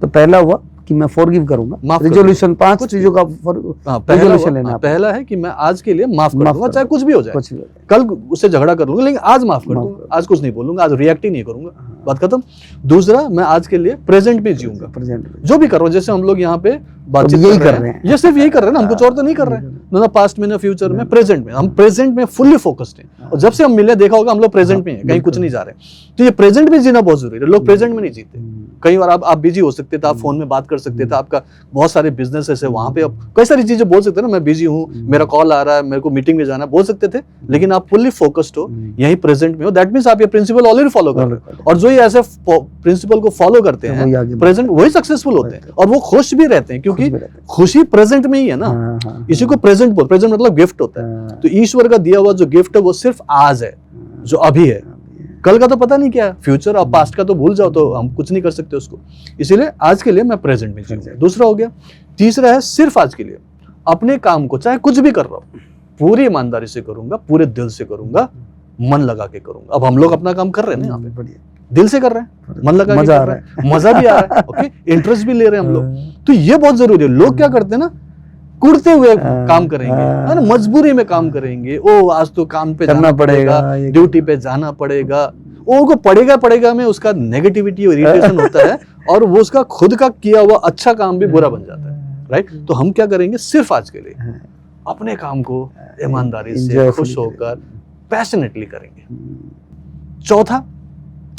Speaker 2: तो पहला हुआ कि मैं फॉरगिव करूंगा, रिजोल्यूशन 5 चीजों का रिजोल्यूशन लेना।
Speaker 1: पहला है कि मैं आज के लिए माफ कर दूंगा, चाहे कुछ भी हो जाए। कल उससे झगड़ा कर लूंगा, लेकिन आज माफ कर दूंगा, आज कुछ नहीं बोलूंगा, आज रिएक्ट ही नहीं करूंगा, बात खत्म। दूसरा, मैं आज के लिए प्रेजेंट में जीऊंगा, जो भी कर रहा हूँ। जैसे हम लोग यहाँ पे बातचीत
Speaker 2: यही कर रहे हैं,
Speaker 1: ये सिर्फ यही कर रहे हैं ना, हम कुछ और तो नहीं कर रहे हैं ना पास्ट में ना फ्यूचर में, प्रेजेंट में। हम प्रेजेंट में फुल्ली फोकस्ड हैं, और जब से हम मिले देखा होगा हम लोग प्रेजेंट में हैं, कहीं कुछ नहीं जा रहे। तो ये प्रेजेंट में जीना बहुत जरूरी है। लोग प्रेजेंट में नहीं जीते। कई बार आप बिजी हो सकते थे, आप फोन में बात कर सकते थे, आपका बहुत सारे बिजनेस ऐसे, वहां पे आप कई सारी चीजें बोल सकते थे ना, मैं बिजी हूँ, मेरा कॉल आ रहा है, मेरे को मीटिंग में जाना है, बोल सकते थे। लेकिन आप फुल्ली फोकस्ड हो, यही प्रेजेंट में हो, दैट मींस आप ये प्रिंसिपल ऑलरेडी फॉलो कर रहे हो। और जो ये ऐसे प्रिंसिपल को फॉलो करते हैं प्रेजेंट, वही सक्सेसफुल होते हैं, और वो खुश भी रहते हैं, क्योंकि खुशी प्रेजेंट में ही है ना। इसी को प्रेजेंट बोल, प्रेजेंट मतलब गिफ्ट होता है। तो ईश्वर का दिया हुआ जो गिफ्ट है वो सिर्फ आज है, जो अभी है। कल का तो पता नहीं क्या है, फ्यूचर और पास्ट का तो भूल जाओ, तो हम कुछ नहीं कर सकते उसको। इसीलिए आज के लिए मैं प्रेजेंट में जीऊंगा। दूसरा हो गया। तीसरा है सिर्फ आज के लिए अपने काम को, चाहे कुछ भी कर रहा हूं, पूरी ईमानदारी से करूंगा, पूरे दिल से करूंगा, मन लगा के करूंगा। अब हम लोग अपना काम कर रहे हैं ना, यहाँ पे दिल से कर रहे हैं, मन लगा के कर रहे हैं, मजा भी आ रहा है, ओके, इंटरेस्ट भी ले रहे हैं हम लोग। तो ये बहुत जरूरी है। लोग क्या करते हैं ना, कुड़ते हुए काम करेंगे, है ना, मजबूरी में काम करेंगे। ओ आज तो काम पे जाना पड़ेगा, ड्यूटी पे जाना पड़ेगा, उनको पड़ेगा में उसका नेगेटिविटी और इरिटेशन होता है, और वो उसका खुद का किया हुआ अच्छा काम भी बुरा बन जाता है, राइट। तो हम क्या करेंगे, सिर्फ आज के लिए अपने काम को ईमानदारी से, खुश होकर, पैशनेटली करेंगे। चौथा,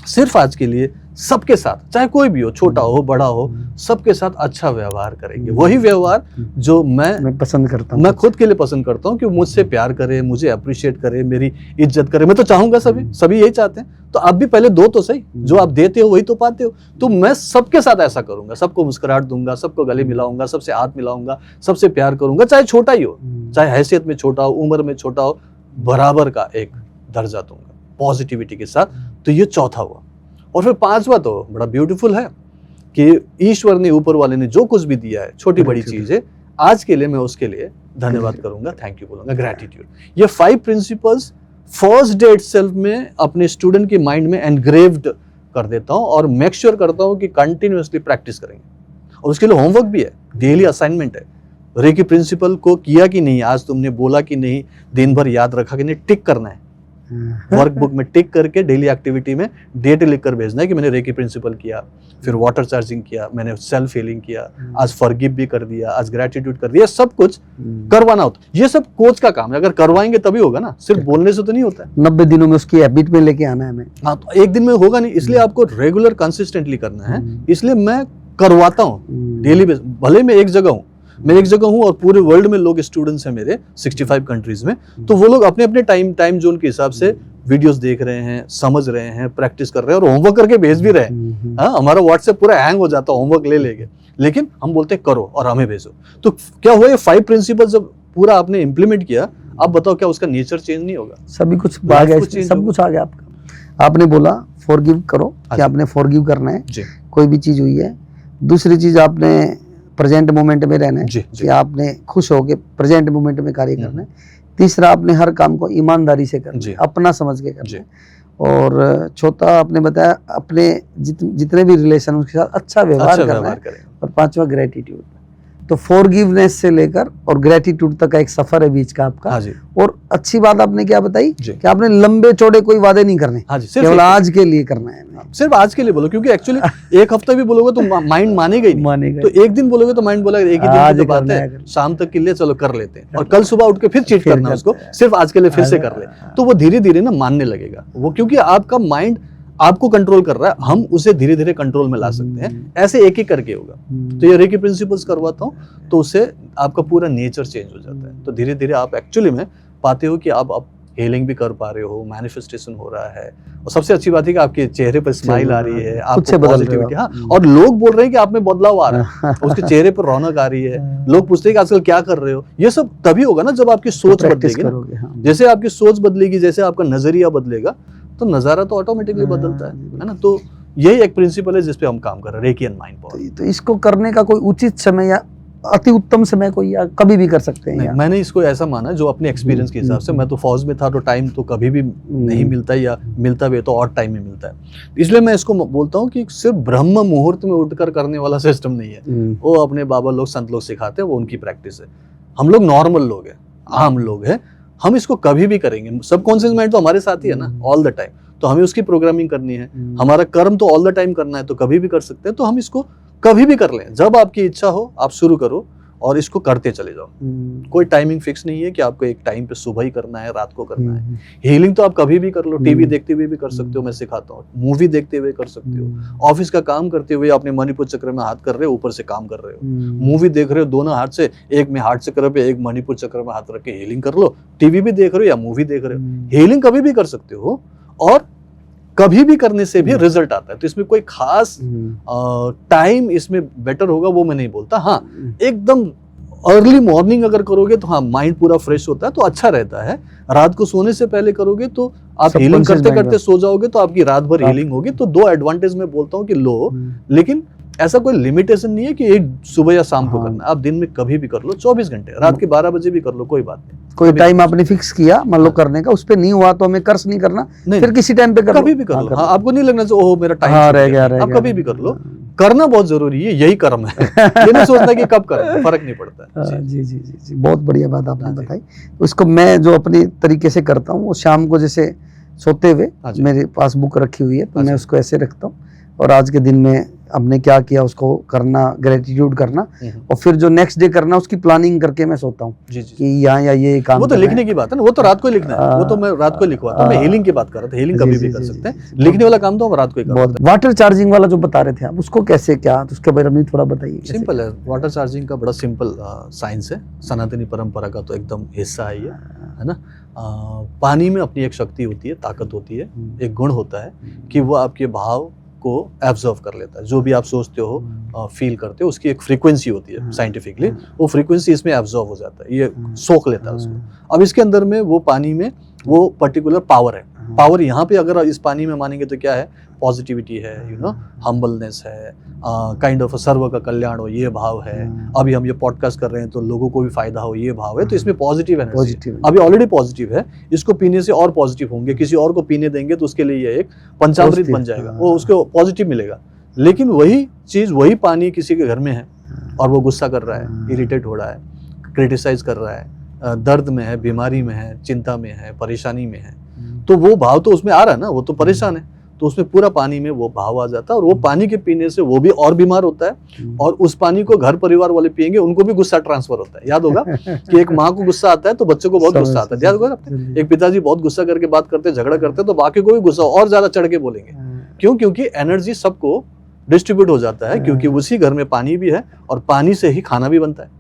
Speaker 1: सिर्फ आज के लिए सबके साथ, चाहे कोई भी हो, छोटा हो बड़ा हो, सबके साथ अच्छा व्यवहार करेंगे। वही व्यवहार जो मैं
Speaker 2: पसंद करता हूँ,
Speaker 1: मैं खुद के लिए पसंद करता हूँ, कि मुझसे प्यार करे, मुझे अप्रिशिएट करे, मेरी इज्जत करे। मैं तो चाहूंगा, सभी यही चाहते हैं। तो आप भी पहले दो तो सही, जो आप देते हो वही तो पाते हो। तो मैं सबके साथ ऐसा करूंगा, सबको मुस्कुराहट दूंगा, सबको गले मिलाऊंगा, सबसे हाथ मिलाऊंगा, सबसे प्यार करूंगा, चाहे छोटा ही हो, चाहे हैसियत में छोटा हो, उम्र में छोटा हो, बराबर का एक दर्जा दूंगा पॉजिटिविटी के साथ। तो ये चौथा हुआ। और फिर 5वां तो बड़ा ब्यूटीफुल है, कि ईश्वर ने, ऊपर वाले ने जो कुछ भी दिया है, छोटी बड़ी चीज है, आज के लिए मैं उसके लिए धन्यवाद करूंगा, थैंक यू बोलूंगा, ग्रेटिट्यूड। ये 5 प्रिंसिपल्स फर्स्ट डे इटसेल्फ में अपने स्टूडेंट के माइंड में एनग्रेव्ड कर देता हूं और मेक श्योर करता हूं कि कंटिन्यूअसली प्रैक्टिस करेंगे। और उसके लिए होमवर्क भी है, डेली असाइनमेंट है। रेकी प्रिंसिपल को किया कि नहीं, आज तुमने बोला कि नहीं, दिन भर याद रखा कि नहीं, टिक करना है वर्कबुक में, टिक करके डेली एक्टिविटी में डेट लिख कर भेजना है कि मैंने रेकी प्रिंसिपल किया, फिर वाटर चार्जिंग किया, मैंने सेल्फ हीलिंग किया, आज फॉरगिव भी कर दिया, आज ग्रेटिट्यूड कर दिया। सब कुछ करवाना होता है, ये सब कोच का काम है। अगर करवाएंगे तभी होगा ना, सिर्फ बोलने से तो नहीं होता है।
Speaker 2: 90 दिनों में उसकी हैबिट में लेके आना है हमें।
Speaker 1: हाँ, तो एक दिन में होगा नहीं, इसलिए आपको रेगुलर कंसिस्टेंटली करना है। इसलिए मैं करवाता हूँ डेली बेस। भले मैं एक जगह हूँ, मैं एक जगह हूँ और पूरे वर्ल्ड में लोग स्टूडेंट्स हैं मेरे 65 कंट्रीज में, तो वो लोग अपने अपने टाइम जोन के हिसाब से वीडियोस देख रहे हैं, समझ रहे हैं, प्रैक्टिस कर रहे हैं और होमवर्क करके भेज भी रहे हैं। हाँ, हमारा व्हाट्सएप पूरा हैंग हो जाता है होमवर्क ले लेके, लेकिन हम बोलते हैं करो और हमें भेजो। तो क्या हुआ, ये 5 प्रिंसिपल जब पूरा आपने इंप्लीमेंट किया, अब बताओ क्या उसका नेचर चेंज नहीं होगा?
Speaker 2: सभी कुछ आ गया, सब कुछ आ गया आपका। आपने बोला फॉरगिव करो, कि आपने फॉरगिव करना है कोई भी चीज हुई है। दूसरी चीज आपने प्रेजेंट मोमेंट में रहना है, कि आपने खुश होकर प्रेजेंट मोमेंट में कार्य करना है। तीसरा, आपने हर काम को ईमानदारी से करना है, अपना समझ के करना है। और चौथा आपने बताया अपने जितने भी रिलेशन उसके साथ अच्छा व्यवहार करना है। और 5वां ग्रेटिट्यूड। तो फॉरगिवनेस से लेकर और ग्रेटिट्यूड तक का एक सफर है बीच का आपका। और अच्छी बात आपने क्या बताई कि आपने लंबे चौड़े कोई वादे नहीं करने, केवल आज के लिए करना है।
Speaker 1: सिर्फ आज के लिए बोलो, क्योंकि एक्चुअली एक हफ्ता भी बोलोगे तो माइंड मानेगा ही नहीं। तो एक दिन बोलोगे तो माइंड बोलेगा एक ही दिन की बात है, शाम तक के लिए चलो कर लेते हैं, और कल सुबह उठ के फिर चीट करना उसको, सिर्फ आज के लिए फिर से कर ले, तो वो धीरे धीरे ना मानने लगेगा वो, क्योंकि आपका माइंड आपको कंट्रोल कर रहा है, हम उसे धीरे धीरे कंट्रोल में ला सकते हैं। ऐसे एक एक करके होगा। तो ये रेकी प्रिंसिपल्स करवाता हूँ, तो उससे आपका पूरा नेचर चेंज हो जाता है। तो धीरे धीरे आप एक्चुअली में पाते हो कि आप हीलिंग भी कर पा रहे हो, मैनिफेस्टेशन हो रहा है, और सबसे अच्छी बात है कि आपके चेहरे पर स्माइल आ रही है, आपको पॉजिटिविटी। हाँ, और लोग बोल रहे हैं कि आप में बदलाव आ रहा है, उसके चेहरे पर रौनक आ रही है। लोग पूछते हैं कि आजकल क्या कर रहे हो। ये सब तभी होगा ना जब आपकी सोच बदलेगी ना। जैसे आपकी सोच बदलेगी, जैसे आपका नजरिया बदलेगा, तो नजारा तो ऑटोमेटिकली बदलता है ना। तो यही एक प्रिंसिपल है जिसपे हम काम कर रहे हैं, रेकी एंड माइंड पावर।
Speaker 2: तो इसको करने का कोई उचित समय या अति उत्तम समय कोई, या कभी भी कर सकते हैं?
Speaker 1: मैंने इसको ऐसा माना जो अपने एक्सपीरियंस के हिसाब से, मैं तो फौज में था तो टाइम तो कभी भी नहीं मिलता, या मिलता भी तो और टाइम में मिलता है। इसलिए मैं इसको बोलता हूँ कि सिर्फ ब्रह्म मुहूर्त में उठकर करने वाला सिस्टम नहीं है। वो अपने बाबा लोग, संत लोग सिखाते हैं, वो उनकी प्रैक्टिस है। हम लोग नॉर्मल लोग हैं, आम लोग हैं, हम इसको कभी भी करेंगे। सबकॉन्शियस माइंड तो हमारे साथ ही है ना ऑल द टाइम, तो हमें उसकी प्रोग्रामिंग करनी है। हमारा कर्म तो ऑल द टाइम करना है, तो कभी भी कर सकते हैं। तो हम इसको कभी भी कर लें, जब आपकी इच्छा हो आप शुरू करो और इसको करते चले जाओ। कोई टाइमिंग फिक्स नहीं है कि आपको एक टाइम पे सुबह ही करना है, रात को करना है। हीलिंग तो आप कभी भी कर लो, टीवी देखते हुए भी कर सकते हो, मैं सिखाता हूँ, मूवी देखते हुए कर सकते हो, ऑफिस का काम करते हुए अपने मणिपुर चक्र में हाथ कर रहे हो, ऊपर से काम कर रहे हो, मूवी देख रहे हो दोनों हाथ से, एक में हार्ट चक्र पे, एक मणिपुर चक्र में हाथ रख के हीलिंग कर लो। टीवी भी देख रहे हो या मूवी देख रहे हो, हीलिंग कभी भी कर सकते हो, और कभी भी करने से भी रिजल्ट आता है। तो इसमें कोई खास टाइम इसमें बेटर होगा वो मैं नहीं बोलता। हाँ, एकदम अर्ली मॉर्निंग अगर करोगे तो हाँ माइंड पूरा फ्रेश होता है, तो अच्छा रहता है। रात को सोने से पहले करोगे तो आप हीलिंग करते करते सो जाओगे, तो आपकी रात भर हीलिंग होगी। तो 2 एडवांटेज मैं बोलता हूँ कि लो, लेकिन ऐसा कोई लिमिटेशन नहीं है कि एक सुबह या शाम को करना। आप दिन में कभी भी कर लो, 24 घंटे, रात के 12 बजे भी कर लो, कोई बात नहीं।
Speaker 2: कोई टाइम आपने फिक्स किया मान लो करने का, उस पे नहीं हुआ तो हमें कर्स नहीं करना, फिर किसी टाइम पे
Speaker 1: कभी भी कर लो। हाँ, आपको नहीं लगना चाहिए ओह मेरा टाइम रह गया, आप कभी भी कर लो। करना बहुत जरूरी है, यही कर्म है। ये नहीं सोचना कि कब करें, फर्क नहीं पड़ता है।
Speaker 2: जी जी जी जी, बहुत बढ़िया बात आपने बताई। उसको मैं जो अपनी तरीके से करता हूँ, वो शाम को जैसे सोते हुए मेरे पास बुक रखी हुई है, तो मैं उसको ऐसे रखता हूँ, और आज के दिन में हमने क्या किया उसको करना, ग्रेटिट्यूड करना, और फिर जो नेक्स्ट डे करना उसकी प्लानिंग करके मैं सोता हूँ कि यहाँ या ये काम।
Speaker 1: वो तो लिखने की बात है ना, वो तो रात को लिखना है, वो तो मैं रात को लिखवाता हूँ। मैं हीलिंग की बात कर रहा था, हीलिंग कभी भी कर सकते हैं, लिखने वाला काम तो हम रात को ही करते हैं।
Speaker 2: वाटर चार्जिंग वाला जो बता रहे थे आप, उसको कैसे क्या, तो उसके बारे में थोड़ा बताइए।
Speaker 1: सिंपल है, वाटर चार्जिंग का बड़ा सिंपल साइंस है, सनातनी परंपरा का तो एकदम हिस्सा है ये, है ना। पानी में अपनी एक शक्ति होती है, ताकत होती है, एक गुण होता है कि वो आपके भाव को एब्जॉर्व कर लेता है। जो भी आप सोचते हो, फील करते हो, उसकी एक फ्रीक्वेंसी होती है साइंटिफिकली, वो फ्रीक्वेंसी इसमें एब्जॉर्व हो जाता है, ये सोख लेता है उसको। अब इसके अंदर में वो पानी में वो पर्टिकुलर पावर है। पावर यहाँ पे अगर इस पानी में मानेंगे तो क्या है, पॉजिटिविटी है, हम्बलनेस है, काइंड ऑफ सर्व का कल्याण हो, ये भाव है। अभी हम ये पॉडकास्ट कर रहे हैं तो लोगों को भी फायदा हो, ये भाव है। तो इसमें पॉजिटिव एनर्जी अभी ऑलरेडी पॉजिटिव है, इसको पीने से और पॉजिटिव होंगे, किसी और को पीने देंगे तो उसके लिए ये एक पंचामृत बन जाएगा, वो उसको पॉजिटिव मिलेगा। लेकिन वही चीज, वही पानी किसी के घर में है और वो गुस्सा कर रहा है, इरिटेट हो रहा है, क्रिटिसाइज कर रहा है, दर्द में है, बीमारी में है, चिंता में है, परेशानी में है, तो वो भाव तो उसमें आ रहा है ना, वो तो परेशान है, तो उसमें पूरा पानी में वो भाव आ जाता है और वो पानी के पीने से वो भी और बीमार होता है। और उस पानी को घर परिवार वाले पिएंगे, उनको भी गुस्सा ट्रांसफर होता है। याद होगा कि एक माँ को गुस्सा आता है तो बच्चे को बहुत गुस्सा आता है, याद होगा आपने? एक पिताजी बहुत गुस्सा करके बात करते, झगड़ा करते, तो बाकी को भी गुस्सा और ज्यादा चढ़ के बोलेंगे। क्यों? क्योंकि एनर्जी सबको डिस्ट्रीब्यूट हो जाता है, क्योंकि उसी घर में पानी भी है और पानी से ही खाना भी बनता है।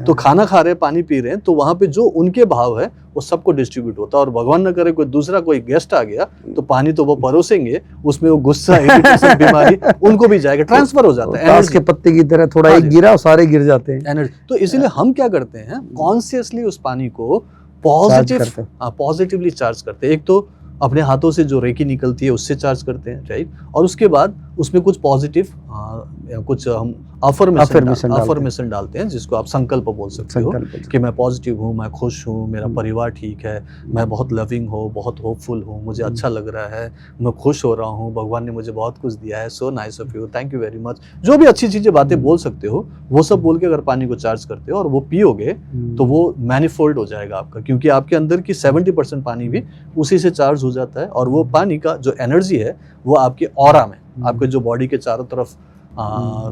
Speaker 1: तो खाना खा रहे हैं, पानी पी रहे हैं, तो वहां पे जो उनके भाव है वो सबको डिस्ट्रीब्यूट होता है। और भगवान न करे कोई दूसरा कोई गेस्ट आ गया तो पानी तो वो परोसेंगे, उसमें वो गुस्सा, इरिटेशन, बीमारी उनको भी जाएगा, ट्रांसफर हो जाता है।
Speaker 2: ताश के पत्ते की तरह थोड़ा एक गिरा और सारे गिर जाते हैं
Speaker 1: एनर्जी। तो इसीलिए हम क्या करते हैं, कॉन्शियसली उस पानी को पॉजिटिवली चार्ज करते हैं। एक तो अपने हाथों से जो रेकी निकलती है उससे चार्ज करते हैं, राइट? और उसके बाद उसमें कुछ पॉजिटिव कुछ हम अफर्मेशन डालते हैं, जिसको आप संकल्प बोल सकते हो कि मैं पॉजिटिव हूँ, मैं खुश हूँ, मेरा परिवार ठीक है, मैं बहुत लविंग हूँ, बहुत होपफुल हूँ, मुझे अच्छा लग रहा है, मैं खुश हो रहा हूँ, भगवान ने मुझे बहुत कुछ दिया है, so nice of you, thank you very much. जो भी अच्छी चीजें बातें बोल सकते हो वो सब बोल के अगर पानी को चार्ज करते हो और वो पियोगे तो वो मैनिफोल्ड हो जाएगा आपका, क्योंकि आपके अंदर की 70% पानी भी उसी से चार्ज हो जाता है। और वो पानी का जो एनर्जी है वो आपके ऑरा में, आपके जो बॉडी के चारों तरफ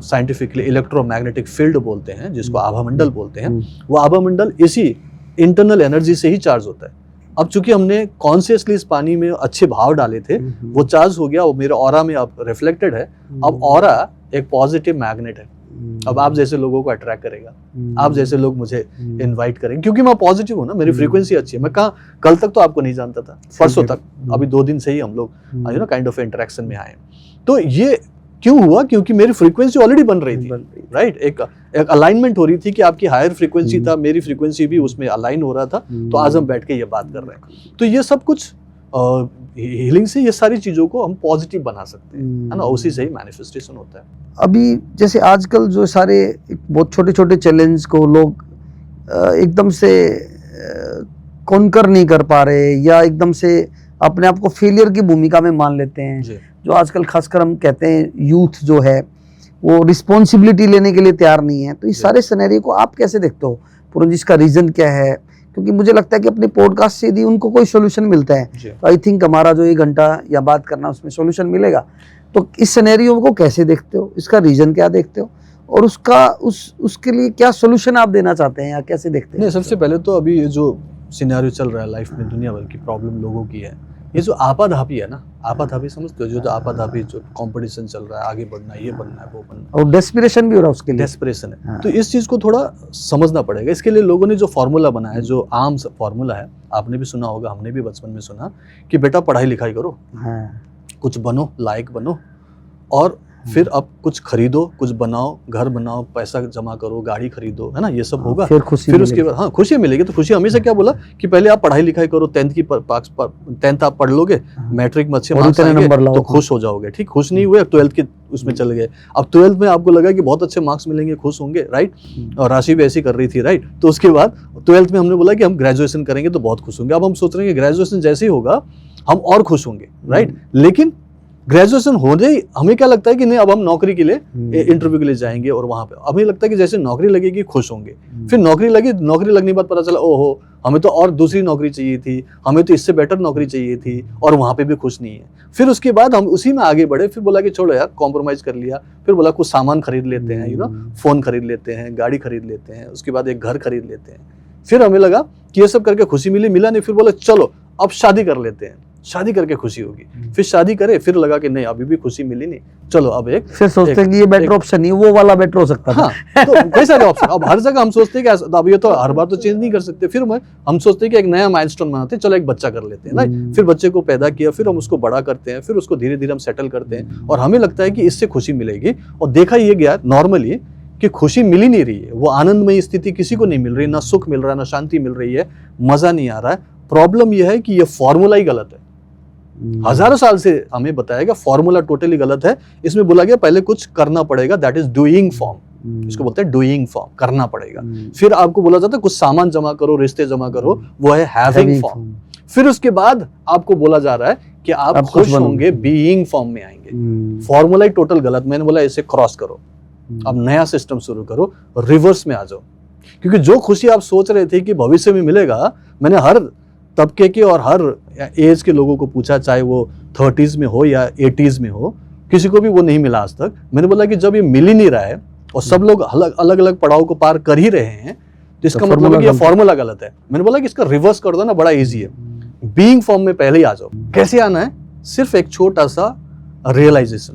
Speaker 1: साइंटिफिकली इलेक्ट्रोमैग्नेटिक फील्ड बोलते हैं, जिसको आभामंडल बोलते हैं, वो आभामंडल इसी इंटरनल एनर्जी से ही चार्ज होता है। अब चूंकि हमने कॉन्शियसली इस पानी में अच्छे भाव डाले थे, वो चार्ज हो गया, वो मेरे ऑरा में अब रिफ्लेक्टेड है। अब ऑरा एक पॉजिटिव मैग्नेट है, अब आप जैसे लोगों को अट्रैक्ट करेगा, आप जैसे लोग मुझे इनवाइट करेंगे, क्योंकि मैं पॉजिटिव हूँ ना, मेरी फ्रीक्वेंसी अच्छी है। मैं कहाँ, कल तक तो आपको नहीं जानता था, परसों तक, अभी 2 दिन से ही हम लोग काइंड ऑफ इंटरेक्शन में आए। तो ये क्यों हुआ? क्योंकि मेरी फ्रीक्वेंसी ऑलरेडी बन रही थी, राइट? एक अलाइनमेंट हो रही थी कि आपकी हायर फ्रीक्वेंसी था, मेरी फ्रीक्वेंसी भी उसमें अलाइन हो रहा था, तो आज हम बैठ के ये बात कर रहे हैं। तो ये सब कुछ हीलिंग से ये सारी चीजों को हम पॉजिटिव बना सकते हैं, है ना? उसी से ही मैनिफेस्टेशन होता है।
Speaker 2: अभी जैसे आजकल जो सारे बहुत छोटे छोटे चैलेंज को लोग एकदम से कॉन्कर नहीं कर पा रहे, या एकदम से अपने आप को फेलियर की भूमिका में मान लेते हैं, जो आजकल खासकर हम कहते हैं यूथ जो है वो रिस्पॉन्सिबिलिटी लेने के लिए तैयार नहीं है। तो इस सारे सिनेरियो को आप कैसे देखते हो पूरन जी? इसका रीजन क्या है? क्योंकि मुझे लगता है कि अपने पॉडकास्ट से यदि उनको कोई सोल्यूशन मिलता है तो आई थिंक हमारा जो 1 घंटा या बात करना उसमें सोल्यूशन मिलेगा। तो इस सिनेरियो को कैसे देखते हो? इसका रीजन क्या देखते हो? और उसके लिए क्या सोल्यूशन आप देना चाहते हैं या कैसे देखते हैं?
Speaker 1: नहीं, सबसे पहले तो अभी ये जो सिनेरियो चल रहा है लाइफ में, दुनिया भर की प्रॉब्लम लोगों की है, ये जो आपाधापी है ना, आपाधापी समझते हो? जो आपाधापी जो कंपटीशन चल रहा है, आगे बढ़ना, ये बनना है, वो बनना,
Speaker 2: और डेस्पिरेशन भी हो रहा है उसके लिए,
Speaker 1: डेस्पिरेशन है। हाँ। तो इस चीज को थोड़ा समझना पड़ेगा। इसके लिए लोगों ने जो फॉर्मूला बनाया है, जो आम फॉर्मूला है, आपने भी सुना होगा, हमने भी बचपन में सुना कि बेटा पढ़ाई लिखाई करो, कुछ बनो, लायक बनो, और फिर अब कुछ खरीदो, कुछ बनाओ, घर बनाओ, पैसा जमा करो, गाड़ी खरीदो, है ना? ये सब होगा, फिर उसके बाद हाँ खुशी मिलेगी। तो खुशी हमेशा क्या बोला कि पहले आप पढ़ाई लिखाई करो, 10th आप पढ़ लोगे, मैट्रिक में अच्छे मार्क्स आएंगे तो खुश हो जाओगे, ठीक? खुश नहीं हुए, 12th के उसमें चले गए, अब 12th में आपको लगा कि बहुत अच्छे मार्क्स मिलेंगे, खुश होंगे, राइट? और राशि भी ऐसी कर रही थी, राइट? तो उसके बाद 12th में हमने बोला कि हम ग्रेजुएशन करेंगे तो बहुत खुश होंगे। अब हम सोच रहे हैं कि ग्रेजुएशन जैसे ही होगा हम और खुश होंगे, राइट? लेकिन ग्रेजुएशन होने ही हमें क्या लगता है कि नहीं, अब हम नौकरी के लिए इंटरव्यू के लिए जाएंगे, और वहां पे हमें लगता है कि जैसे नौकरी लगेगी खुश होंगे। फिर नौकरी लगी, नौकरी लगने के बाद पता चला ओहो हमें तो और दूसरी नौकरी चाहिए थी, हमें तो इससे बेटर नौकरी चाहिए थी, और वहां पे भी खुश नहीं है। फिर उसके बाद हम उसी में आगे बढ़े, फिर बोला कि छोड़ो यार, कॉम्प्रोमाइज कर लिया, फिर बोला कुछ सामान खरीद लेते हैं, फोन खरीद लेते हैं, गाड़ी खरीद लेते हैं, उसके बाद एक घर खरीद लेते हैं। फिर हमें लगा कि ये सब करके खुशी मिला नहीं, फिर बोला चलो अब शादी कर लेते हैं, शादी करके खुशी होगी। फिर शादी करे, फिर लगा कि नहीं अभी भी खुशी मिली नहीं, चलो अब फिर
Speaker 2: सोचते हैं कि ये बेटर ऑप्शन नहीं, वो वाला बेटर हो सकता था।
Speaker 1: हाँ, तो कई सारे ऑप्शन। अब हर जगह हम सोचते हैं कि अब ये तो हर बार तो चेंज नहीं कर सकते, फिर हम सोचते हैं कि एक नया माइलस्टोन बनाते हैं, चलो एक बच्चा कर लेते हैं ना। फिर बच्चे को पैदा किया, फिर हम उसको बड़ा करते हैं, फिर उसको धीरे धीरे हम सेटल करते हैं, और हमें लगता है कि इससे खुशी मिलेगी। और देखा ये गया नॉर्मली कि खुशी मिल ही नहीं रही है, वो आनंदमयी स्थिति किसी को नहीं मिल रही, ना सुख मिल रहा है, ना शांति मिल रही है, मजा नहीं आ रहा है। प्रॉब्लम यह है कि ये फॉर्मूला ही गलत है। हजारों साल से हमें बताया गया, फॉर्मूला टोटली गलत है। इसमें बोला गया पहले कुछ करना पड़ेगा, दैट इज डूइंग फॉर्म, इसको बोलते हैं डूइंग फॉर्म, करना पड़ेगा। फिर आपको बोला जाता है कुछ सामान जमा करो, रिश्ते जमा करो, वो है हैविंग फॉर्म। फिर उसके बाद आपको बोला जा रहा है कि आप खुश होंगे, बीइंग फॉर्म में आएंगे। फॉर्मूला ही टोटल गलत। मैंने बोला इसे क्रॉस करो, अब नया सिस्टम शुरू करो, रिवर्स में आ जाओ। क्योंकि जो खुशी आप सोच रहे थे कि भविष्य में मिलेगा, मैंने हर तबके के और हर एज के लोगों को पूछा, चाहे वो 30s में हो या 80s में हो, किसी को भी वो नहीं मिला आज तक। मैंने बोला कि जब ये मिल ही नहीं रहा है और सब लोग अलग अलग पड़ाव को पार कर ही रहे हैं, तो इसका मतलब है कि ये फॉर्मूला गलत है। मैंने बोला कि इसका रिवर्स कर दो ना, बड़ा इजी है। बीइंग फॉर्म में पहले ही आ जाओ। कैसे आना है? सिर्फ एक छोटा सा रियलाइजेशन।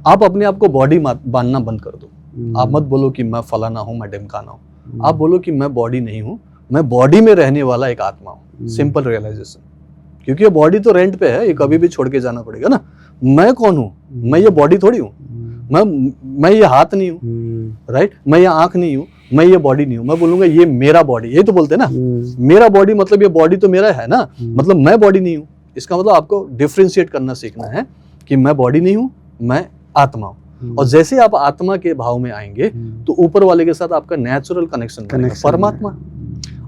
Speaker 1: आप अपने आप को बॉडी बांधना बंद कर दो। आप मत बोलो कि मैं फलाना हूं, मैं ढिमकाना हूं। आप बोलो कि मैं बॉडी नहीं हूं, मैं बॉडी में रहने वाला एक आत्मा हूं। Simple realisation. क्योंकि ये बॉडी तो रेंट पे है, ये कभी भी छोड़ के जाना पड़ेगा ना। मैं कौन हूं? मैं ये बॉडी थोड़ी हूं। मैं ये हाथ नहीं हूं, राइट? मैं ये आंख नहीं हूं, मैं ये बॉडी नहीं हूं। मैं बोलूंगा ये मेरा बॉडी, यही तो बोलते हैं ना, मेरा बॉडी, मतलब ये बॉडी तो मेरा है ना, मतलब मैं बॉडी नहीं हूं। इसका मतलब आपको डिफरेंशिएट करना सीखना है कि मैं बॉडी नहीं हूं, मैं आत्मा हूं। और जैसे आप आत्मा के भाव में आएंगे तो ऊपर वाले के साथ आपका नेचुरल कनेक्शन बनेगा, परमात्मा।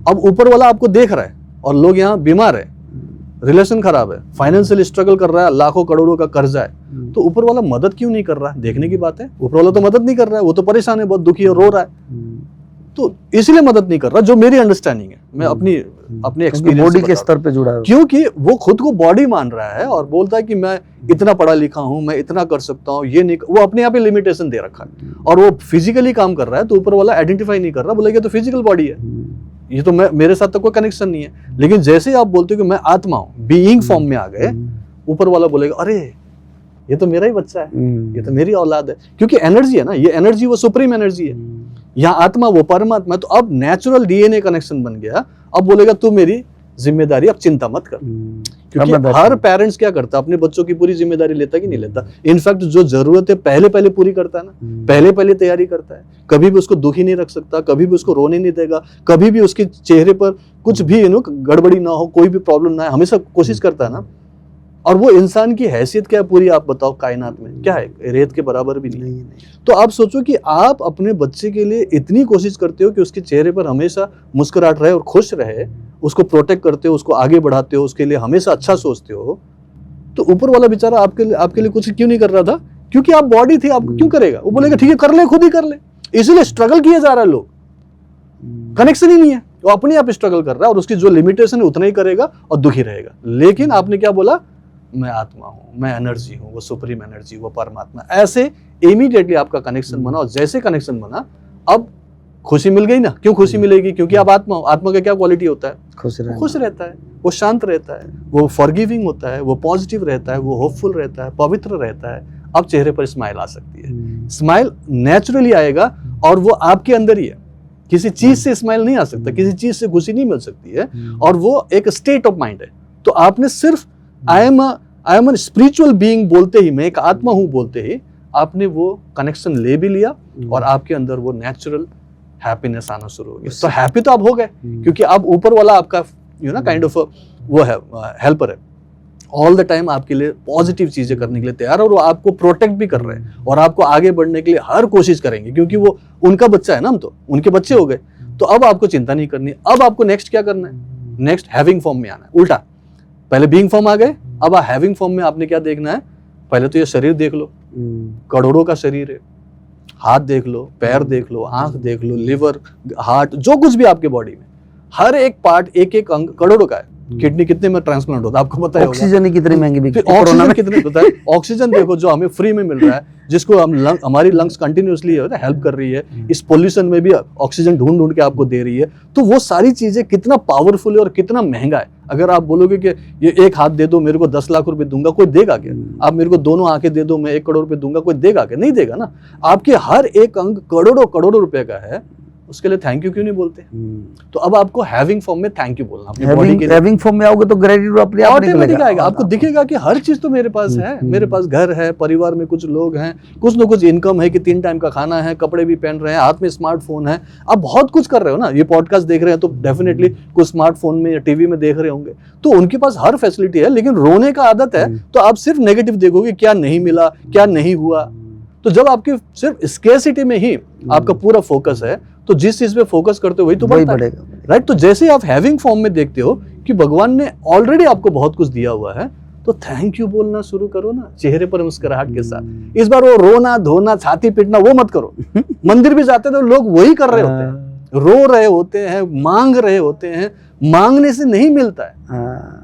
Speaker 1: अब ऊपर वाला आपको देख रहा है और लोग यहाँ बीमार है, रिलेशन खराब है, फाइनेंशियल स्ट्रगल कर रहा है, लाखों करोड़ों का कर्जा है, तो ऊपर वाला मदद क्यों नहीं कर रहा है? देखने की बात है। ऊपर वाला तो मदद नहीं कर रहा है, वो तो परेशान है, बहुत दुखी है, रो रहा है, तो इसलिए मदद नहीं कर रहा। जो मेरी अंडरस्टैंडिंग है, मैं अपनी एक्सपीरियंस
Speaker 2: बॉडी के स्तर पे जुड़ा है,
Speaker 1: क्योंकि वो खुद को बॉडी मान रहा है और बोलता है कि मैं इतना पढ़ा लिखा हूं, मैं इतना कर सकता हूं, ये नहीं। वो अपने आप ही लिमिटेशन दे रखा है और वो फिजिकली काम कर रहा है, तो ऊपर वाला आइडेंटिफाई नहीं कर रहा, बोलेगा तो फिजिकल बॉडी है, ये तो मेरे साथ तो कोई कनेक्शन नहीं है। लेकिन जैसे ही आप बोलते हो कि मैं आत्मा हूं, बीइंग फॉर्म में आ गए, ऊपर वाला बोलेगा अरे ये तो मेरा ही बच्चा है, ये तो मेरी औलाद है। क्योंकि एनर्जी है ना, ये एनर्जी वो सुप्रीम एनर्जी है, यहाँ आत्मा वो परमात्मा। तो अब नेचुरल डीएनए कनेक्शन बन गया। अब बोलेगा तू मेरी जिम्मेदारी, अब चिंता मत कर। क्योंकि हर पेरेंट्स क्या करता है, अपने बच्चों की पूरी जिम्मेदारी लेता कि नहीं लेता? इनफैक्ट जो जरूरत है पहले पूरी करता है ना, पहले तैयारी करता है। कभी भी उसको दुखी नहीं रख सकता, कभी भी उसको रोने नहीं देगा, कभी भी उसके चेहरे पर कुछ भी गड़बड़ी ना हो, कोई भी प्रॉब्लम ना है, हमेशा कोशिश करता है ना। और वो इंसान की हैसियत क्या है पूरी, आप बताओ, कायनात में क्या है? रेत के बराबर भी नहीं। तो आप सोचो कि आप अपने बच्चे के लिए इतनी कोशिश करते हो कि उसके चेहरे पर हमेशा मुस्कुराहट रहे और खुश रहे, उसको प्रोटेक्ट करते हो, उसको आगे बढ़ाते हो, उसके लिए हमेशा अच्छा सोचते हो। तो ऊपर वाला बेचारा आपके लिए कुछ क्यों नहीं कर रहा था? क्योंकि आप बॉडी थी, आप क्यों करेगा? वो बोलेगा ठीक है कर ले, खुद ही कर ले। इसलिए स्ट्रगल किया जा रहा है, लोग कनेक्शन ही नहीं है, वो अपने आप स्ट्रगल कर रहा है और उसकी जो लिमिटेशन है उतना ही करेगा और दुखी रहेगा। लेकिन आपने क्या बोला? मैं आत्मा हूं, मैं एनर्जी हूं, वो सुप्रीम एनर्जी, वो परमात्मा। ऐसे इमीडिएटली आपका कनेक्शन बना और जैसे कनेक्शन बना, अब खुशी मिल गई ना। क्यों खुशी मिलेगी? क्योंकि आप आत्मा हो। आत्मा का क्या क्वालिटी होता है? खुश रहता है, वो शांत रहता है, वो फॉरगिविंग होता है, वो पॉजिटिव रहता है, वो होपफुल रहता है, पवित्र रहता है। अब चेहरे पर स्माइल आ सकती है, स्माइल नेचुरली आएगा और वो आपके अंदर ही है। किसी चीज से स्माइल नहीं आ सकता, किसी चीज से खुशी नहीं मिल सकती है, और वो एक स्टेट ऑफ माइंड है। तो आपने सिर्फ I am a spiritual being बोलते ही, मैं एक आत्मा हूं बोलते ही, आपने वो कनेक्शन ले भी लिया और आपके अंदर वो नेचुरल हैप्पीनेस आना शुरू हो गया। तो हैप्पी तो आप हो गए, क्योंकि अब ऊपर वाला आपका काइंड ऑफ वो है, हेल्पर है, ऑल द टाइम आपके लिए पॉजिटिव चीजें करने के लिए तैयार है, और वो आपको प्रोटेक्ट भी कर रहे हैं और आपको आगे बढ़ने के लिए हर कोशिश करेंगे, क्योंकि वो उनका बच्चा है ना, हम तो उनके बच्चे हो गए। तो अब आपको चिंता नहीं करनी। अब आपको नेक्स्ट क्या करना है? नेक्स्ट हैविंग फॉर्म में आना है। उल्टा, पहले बीइंग फॉर्म आ गए, अब हैविंग फॉर्म में आपने क्या देखना है? पहले तो ये शरीर देख लो, करोड़ों का शरीर है, हाथ देख लो, पैर देख लो, आंख देख लो, लिवर, हार्ट, जो कुछ भी आपके बॉडी में, हर एक पार्ट, एक एक अंग करोड़ों का है। किडनी कितने में ट्रांसप्लांट होता है आपको पता है?
Speaker 2: ऑक्सीजन कितनी महंगी बिकती है,
Speaker 1: ऑक्सीजन कितने होता है? ऑक्सीजन देखो जो हमें फ्री में मिल रहा है, जिसको हम हमारी लंग्स कंटिन्यूअसली हेल्प कर रही है, इस पोल्यूशन में भी ऑक्सीजन ढूंढ के आपको दे रही है। तो वो सारी चीजें कितना पावरफुल है और कितना महंगा है। अगर आप बोलोगे कि ये एक हाथ दे दो, मेरे को 10 लाख रुपए दूंगा, कोई देगा क्या? आप मेरे को दोनों आंखें दे दो, मैं 1 करोड़ रुपए दूंगा, कोई देगा क्या? नहीं देगा ना। आपके हर एक अंग करोड़ों रुपए का है, उसके लिए थैंक यू क्यों नहीं बोलते? तो अब आपको हैविंग फॉर्म में थैंक यू बोलना अपनी बॉडी के लिए।
Speaker 2: हैविंग फॉर्म में आओगे तो ग्रेटिट्यूड अपने आप निकलेगा,
Speaker 1: आएगा, आपको दिखेगा कि हर चीज तो मेरे पास है, मेरे पास घर है, परिवार में कुछ लोग हैं, कुछ ना कुछ इनकम है कि 3 टाइम का खाना है, कपड़े भी पहन रहे हैं, हाथ में स्मार्टफोन है, आप बहुत कुछ कर रहे हो ना। ये पॉडकास्ट देख रहे हैं तो डेफिनेटली कुछ स्मार्टफोन में या टीवी में देख रहे होंगे, तो उनके पास हर फैसिलिटी है, लेकिन रोने का आदत है तो आप सिर्फ नेगेटिव देखोगे, क्या नहीं मिला, क्या नहीं हुआ। तो जब आपके सिर्फ स्केर्सिटी में ही आपका पूरा फोकस है, तो जिस चीज पे फोकस करते हो वही तो बढ़ता है, राइट। तो जैसे आप हैविंग फॉर्म में देखते हो कि भगवान ने ऑलरेडी आपको बहुत कुछ दिया हुआ है, तो थैंक यू बोलना शुरू करो ना, चेहरे पर मुस्कुराहट के साथ। इस बार वो रोना धोना छाती पीटना वो मत करो। मंदिर भी जाते तो लोग वही कर रहे होते हैं, रो रहे होते हैं, मांग रहे होते हैं, मांगने से नहीं मिलता है।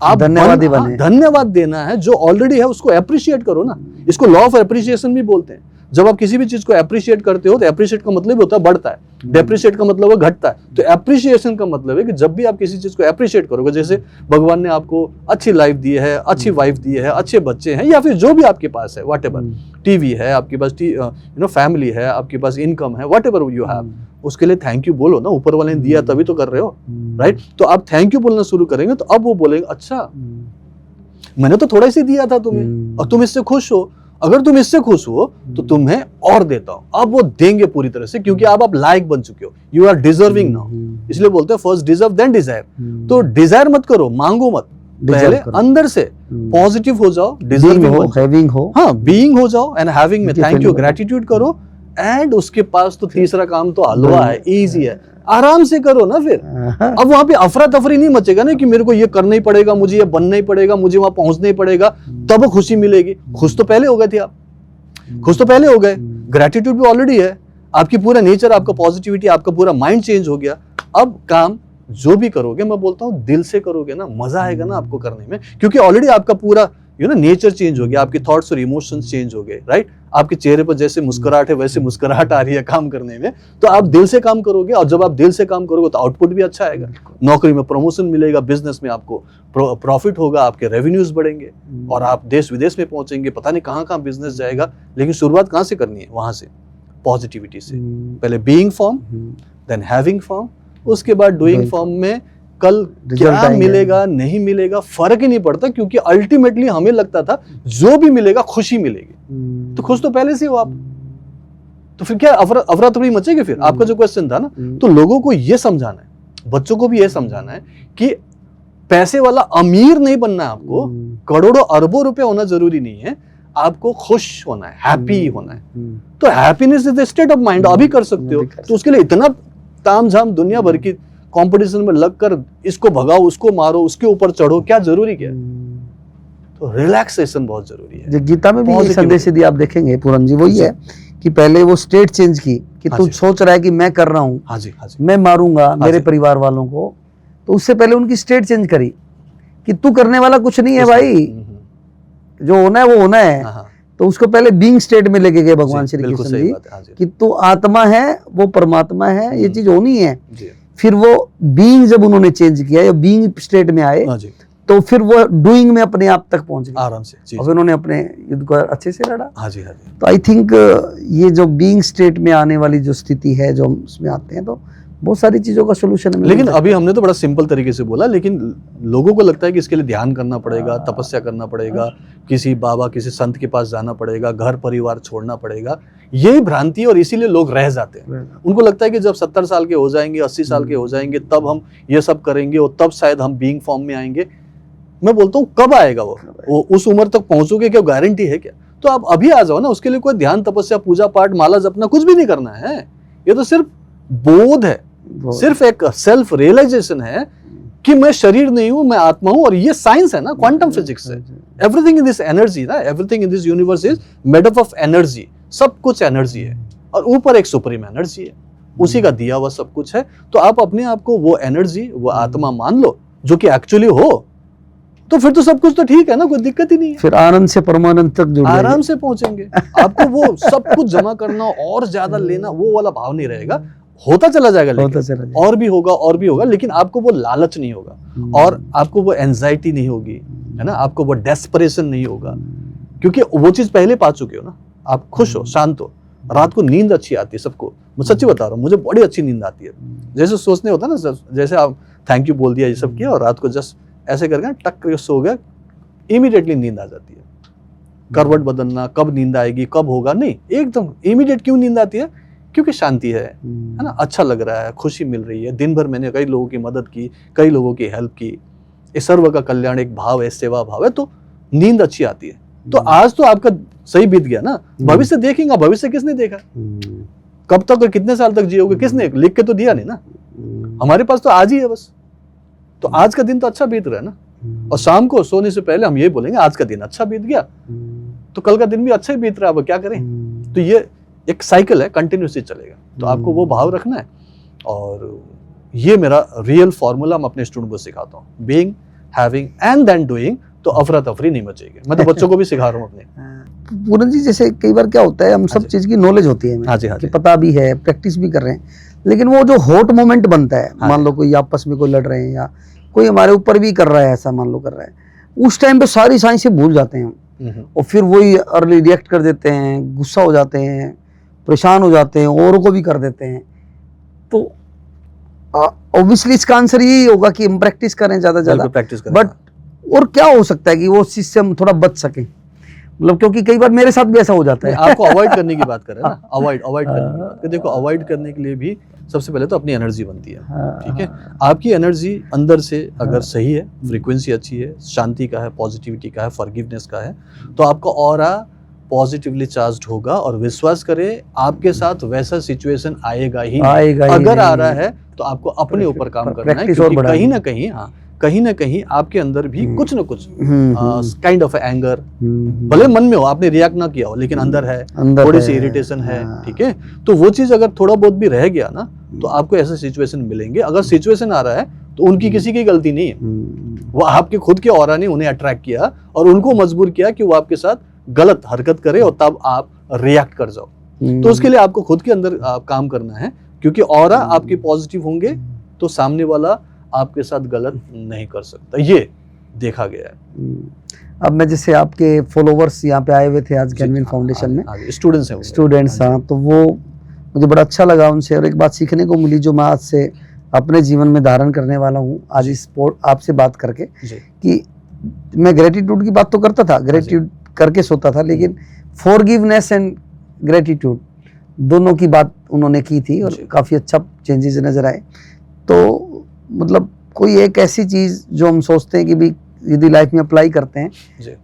Speaker 1: आप धन्यवादी बने, धन्यवाद देना है, जो ऑलरेडी है उसको अप्रिशिएट करो ना। इसको लॉ ऑफ एप्रिसिएशन भी बोलते हैं। जब आप किसी भी चीज को अप्रिशिएट करते हो तो अप्रिशिएट का मतलब होता है बढ़ता है, डेप्रिशिएट का मतलब है घटता है। तो एप्रिशिएशन का मतलब है कि जब भी आप किसी चीज को अप्रिशिएट करोगे, जैसे भगवान ने आपको अच्छी लाइफ दी है, अच्छी वाइफ दी है, अच्छे बच्चे हैं, या फिर जो भी आपके पास है, व्हाटएवर, टीवी है आपके पास, फैमिली है आपके पास, इनकम है, व्हाटएवर यू हैव, उसके लिए थैंक यू बोलो ना। ऊपर वाले ने दिया तभी तो कर रहे हो, राइट। तो आप थैंक यू बोलना शुरू करेंगे तो अब वो बोलेंगे अच्छा मैंने तो थोड़ा सी दिया था तुम्हें और तुम इससे खुश हो, अगर तुम इससे खुश हो तो तुम्हें और देता हूं। अब वो देंगे पूरी तरह से, क्योंकि अब आप लायक बन चुके हो, यू आर डिजर्विंग नाउ। इसलिए बोलते हैं फर्स्ट डिजर्व देन डिजायर। तो डिजायर मत करो, मांगो मत, पहले अंदर से पॉजिटिव हो जाओ, डिजर्विंग हो, हैविंग हो, हाँ बीइंग हो जाओ, एंड हैविंग में थैंक यू ग्रेटिट्यूड करो। एंड उसके पास तो तीसरा काम तो हलवा है, इजी है, आराम से करो ना। फिर अब वहां पे अफरा तफरी नहीं मचेगा ना कि मेरे को ये करना ही पड़ेगा, मुझे ये बनना ही पड़ेगा, मुझे वहां पहुंचना ही पड़ेगा तब खुशी मिलेगी। खुश तो पहले हो गए थे आप, खुश तो पहले हो गए, ग्रेटिट्यूड भी ऑलरेडी है, आपकी पूरा नेचर, आपका पॉजिटिविटी, आपका पूरा माइंड चेंज हो गया। अब काम जो भी करोगे, मैं बोलता हूँ दिल से करोगे ना, मजा आएगा ना आपको करने में, क्योंकि ऑलरेडी आपका पूरा नेचर चेंज हो गया, आपके थॉट्स और इमोशंस चेंज हो गए, राइट। आपके चेहरे पर जैसे मुस्कुराहट है वैसे मुस्कुराहट आ रही है काम करने में, तो आप दिल से काम करोगे, और जब आप दिल से काम करोगे तो आउटपुट भी अच्छा आएगा, नौकरी में प्रमोशन मिलेगा, बिजनेस में आपको प्रॉफिट होगा, आपके रेवेन्यूज बढ़ेंगे और आप देश विदेश में पहुंचेंगे, पता नहीं कहाँ कहाँ बिजनेस जाएगा। लेकिन शुरुआत कहाँ से करनी है? वहां से, पॉजिटिविटी से। पहले being form, then having form, उसके बाद डूइंग फॉर्म में कल क्या मिलेगा नहीं मिलेगा फर्क ही नहीं पड़ता, क्योंकि अल्टीमेटली हमें लगता था जो भी मिलेगा खुशी मिलेगी। तो खुश तो पहले से हो आप, तो फिर क्या अफरा तफरी मचेगी? फिर आपका जो क्वेश्चन था ना, तो लोगों को ये समझाना है, बच्चों को भी ये समझाना है कि पैसे वाला अमीर नहीं बनना है आपको, करोड़ों अरबों रुपए होना जरूरी नहीं है, आपको खुश होना है, हैप्पी होना है। तो happiness is the state of mind, अभी कर सकते हो। तो उसके लिए इतना तामझाम दुनिया भर की कंपटीशन में लगकर इसको भगाओ, उसको मारो, उसके ऊपर चढ़ो, क्या जरूरी क्या है? तो रिलैक्सेशन बहुत जरूरी है।
Speaker 2: गीता में भी ये संदेश यदि आप देखेंगे पूरन जी, वही है कि पहले वो स्टेट चेंज की कि तू सोच रहा है कि मैं कर रहा हूँ,
Speaker 1: हाँ जी, हाँ जी,
Speaker 2: मैं मारूंगा मेरे परिवार वालों को, तो उससे पहले उनकी स्टेट चेंज करी कि तू करने वाला कुछ नहीं है भाई, जो होना है वो होना है। तो उसको पहले बीइंग स्टेट में लेके गए भगवान श्री कृष्ण जी कि तू आत्मा है, वो परमात्मा है, ये चीज होनी है। फिर वो बीइंग जब उन्होंने चेंज किया या बीइंग स्टेट में आए, तो फिर वो डूइंग में अपने आप तक पहुंच गए
Speaker 1: आराम से,
Speaker 2: और उन्होंने अपने युद्ध को अच्छे से लड़ा।
Speaker 1: हाँ जी, हाँ जी।
Speaker 2: तो आई थिंक ये जो बीइंग स्टेट में आने वाली जो स्थिति है, जो हम उसमें आते हैं, तो बहुत सारी चीजों का सोल्यूशन है।
Speaker 1: लेकिन अभी हमने तो बड़ा सिंपल तरीके से बोला, लेकिन लोगों को लगता है कि इसके लिए ध्यान करना पड़ेगा, तपस्या करना पड़ेगा, किसी बाबा किसी संत के पास जाना पड़ेगा, घर परिवार छोड़ना पड़ेगा। यही भ्रांति है और इसीलिए लोग रह जाते हैं। उनको लगता है कि जब 70 साल के हो जाएंगे, 80 साल के हो जाएंगे, तब हम ये सब करेंगे और तब शायद हम बीइंग फॉर्म में आएंगे। मैं बोलता हूँ कब आएगा वो उस उम्र तक पहुंचोगे क्या? गारंटी है क्या? तो आप अभी आ जाओ ना। उसके लिए कोई ध्यान, तपस्या, पूजा पाठ, माला जपना कुछ भी नहीं करना है। ये तो सिर्फ बोध है, सिर्फ एक सेल्फ रियलाइजेशन है कि मैं शरीर नहीं हूं, मैं आत्मा हूं। और ये साइंस है ना, क्वांटम फिजिक्स है। एवरीथिंग इन दिस एनर्जी ना, everything in this universe is made up of energy. सब कुछ एनर्जी है और ऊपर एक सुप्रीम एनर्जी है, उसी का दिया हुआ सब कुछ है। तो आप अपने आप को वो एनर्जी, वो आत्मा मान लो जो कि एक्चुअली हो, तो फिर तो सब कुछ तो ठीक है ना, कोई दिक्कत ही नहीं है।
Speaker 2: फिर आनंद से परमानंद तक जुड़
Speaker 1: आराम से पहुंचेंगे। आपको वो सब कुछ जमा करना और ज्यादा लेना, वो वाला भाव नहीं रहेगा। होता चला जाएगा, और भी होगा और भी होगा, लेकिन आपको वो लालच नहीं होगा और आपको वो एंजाइटी नहीं होगी, है ना, आपको वो डेस्परेशन नहीं होगा, क्योंकि वो चीज पहले पा चुके हो ना। आप खुश हो, शांत हो, रात को नींद अच्छी आती है सबको, मैं सच्ची बता रहा हूँ, मुझे बड़ी अच्छी नींद आती है। जैसे सोचने होता है ना, जैसे आप थैंक यू बोल दिया, ये सब किया और रात को जस्ट ऐसे करके टक करके सो गया, इमीडिएटली नींद आ जाती है। करवट बदलना, कब नींद आएगी, कब होगा, नहीं, एकदम इमीडिएट। क्यों नींद आती है? क्योंकि शांति है ना, अच्छा लग रहा है, खुशी मिल रही है। दिन भर मैंने कई लोगों की मदद की, कई लोगों की हेल्प की, इस सर्व का कल्याण एक भाव है, सेवा भाव है, तो नींद अच्छी आती है। तो आज तो आपका सही बीत गया ना, भविष्य देखेंगे, भविष्य किसने देखा? कब तक और कितने साल तक जियोगे, किसने लिख के तो दिया नहीं ना, हमारे पास तो आज ही है बस। तो आज का दिन तो अच्छा बीत रहा है ना, और शाम को सोने से पहले हम ये बोलेंगे आज का दिन अच्छा बीत गया, तो कल का दिन भी अच्छा ही बीत रहा है, अब क्या करें। तो ये एक साइकिल है, कंटिन्यूसली चलेगा। तो आपको वो भाव रखना है, और ये मेरा रियल फॉर्मूला मैं अपने स्टूडेंट को सिखाता हूँ, being, having and then doing. तो अफरा तफरी नहीं मचेगी। मैं तो बच्चों को भी सिखा रहा हूँ अपने।
Speaker 2: पूरन जी, जैसे कई बार क्या होता है, हम सब चीज की नॉलेज होती है हमें, कि पता भी है, प्रैक्टिस भी कर रहे हैं, लेकिन वो जो हॉट मोमेंट बनता है, मान लो कोई आपस में कोई लड़ रहे हैं या कोई हमारे ऊपर भी कर रहा है, ऐसा मान लो कर रहा है, उस टाइम पे सारी साइंस भूल जाते हैं और फिर वही अर्ली रिएक्ट कर देते हैं, गुस्सा हो जाते हैं, परेशान हो जाते हैं, औरों को भी कर देते हैं। तो ऑब्वियसली इसका आंसर यही होगा कि हम प्रैक्टिस करें ज्यादा
Speaker 1: प्रैक्टिस करें।
Speaker 2: बट और क्या हो सकता है कि वो चीज से हम थोड़ा बच सकें, मतलब क्योंकि कई बार मेरे साथ भी ऐसा हो जाता है।
Speaker 1: आपको अवॉइड करने की बात कर रहे हैं ना, अवॉइड करने की बात। देखो, अवॉइड करने के लिए भी सबसे पहले तो अपनी एनर्जी बनती है, ठीक है। आपकी एनर्जी अंदर से अगर सही है, फ्रीक्वेंसी अच्छी है, शांति का है, पॉजिटिविटी का है, फॉरगिवनेस का है, तो आपका ऑरा पॉजिटिवली चार्ज्ड होगा। और विश्वास करें, आपके साथ वैसा सिचुएशन आएगा ही अगर आ रहा है तो आपको अपने ऊपर काम करना है, क्योंकि कहीं ना कहीं आपके अंदर भी कुछ ना कुछ काइंड ऑफ एंगर, भले मन में हो, आपने रिएक्ट ना किया हो, लेकिन अंदर है, थोड़ी सी इरिटेशन है, ठीक है। तो वो चीज अगर थोड़ा बहुत भी रह गया ना, तो आपको ऐसे सिचुएशन मिलेंगे। अगर सिचुएशन आ रहा है तो उनकी किसी की गलती नहीं है, वो आपके खुद के ऑरा ने उन्हें अट्रैक्ट किया और उनको मजबूर किया कि वो आपके साथ गलत हरकत करे और तब आप रिएक्ट कर जाओ। तो उसके लिए आपको खुद के अंदर काम करना है, क्योंकि ऑरा आपके पॉजिटिव होंगे तो सामने वाला आपके साथ गलत नहीं कर सकता, ये देखा गया है।
Speaker 2: अब मैं जैसे आपके फॉलोवर्स यहाँ पे आए हुए थे आज कैनविन फाउंडेशन में, स्टूडेंट्स, हाँ, तो वो मुझे बड़ा अच्छा लगा उनसे, और एक बात सीखने को मिली जो मैं आज से अपने जीवन में धारण करने वाला हूँ आज इस आपसे बात करके, कि मैं ग्रेटिट्यूड की बात तो करता था, ग्रेटिट्यूड करके सोता था, लेकिन फॉरगिवनेस एंड ग्रेटिट्यूड दोनों की बात उन्होंने की थी और काफ़ी अच्छा चेंजेस नज़र आए। तो मतलब कोई एक ऐसी चीज़ जो हम सोचते हैं कि भी यदि लाइफ में अप्लाई करते हैं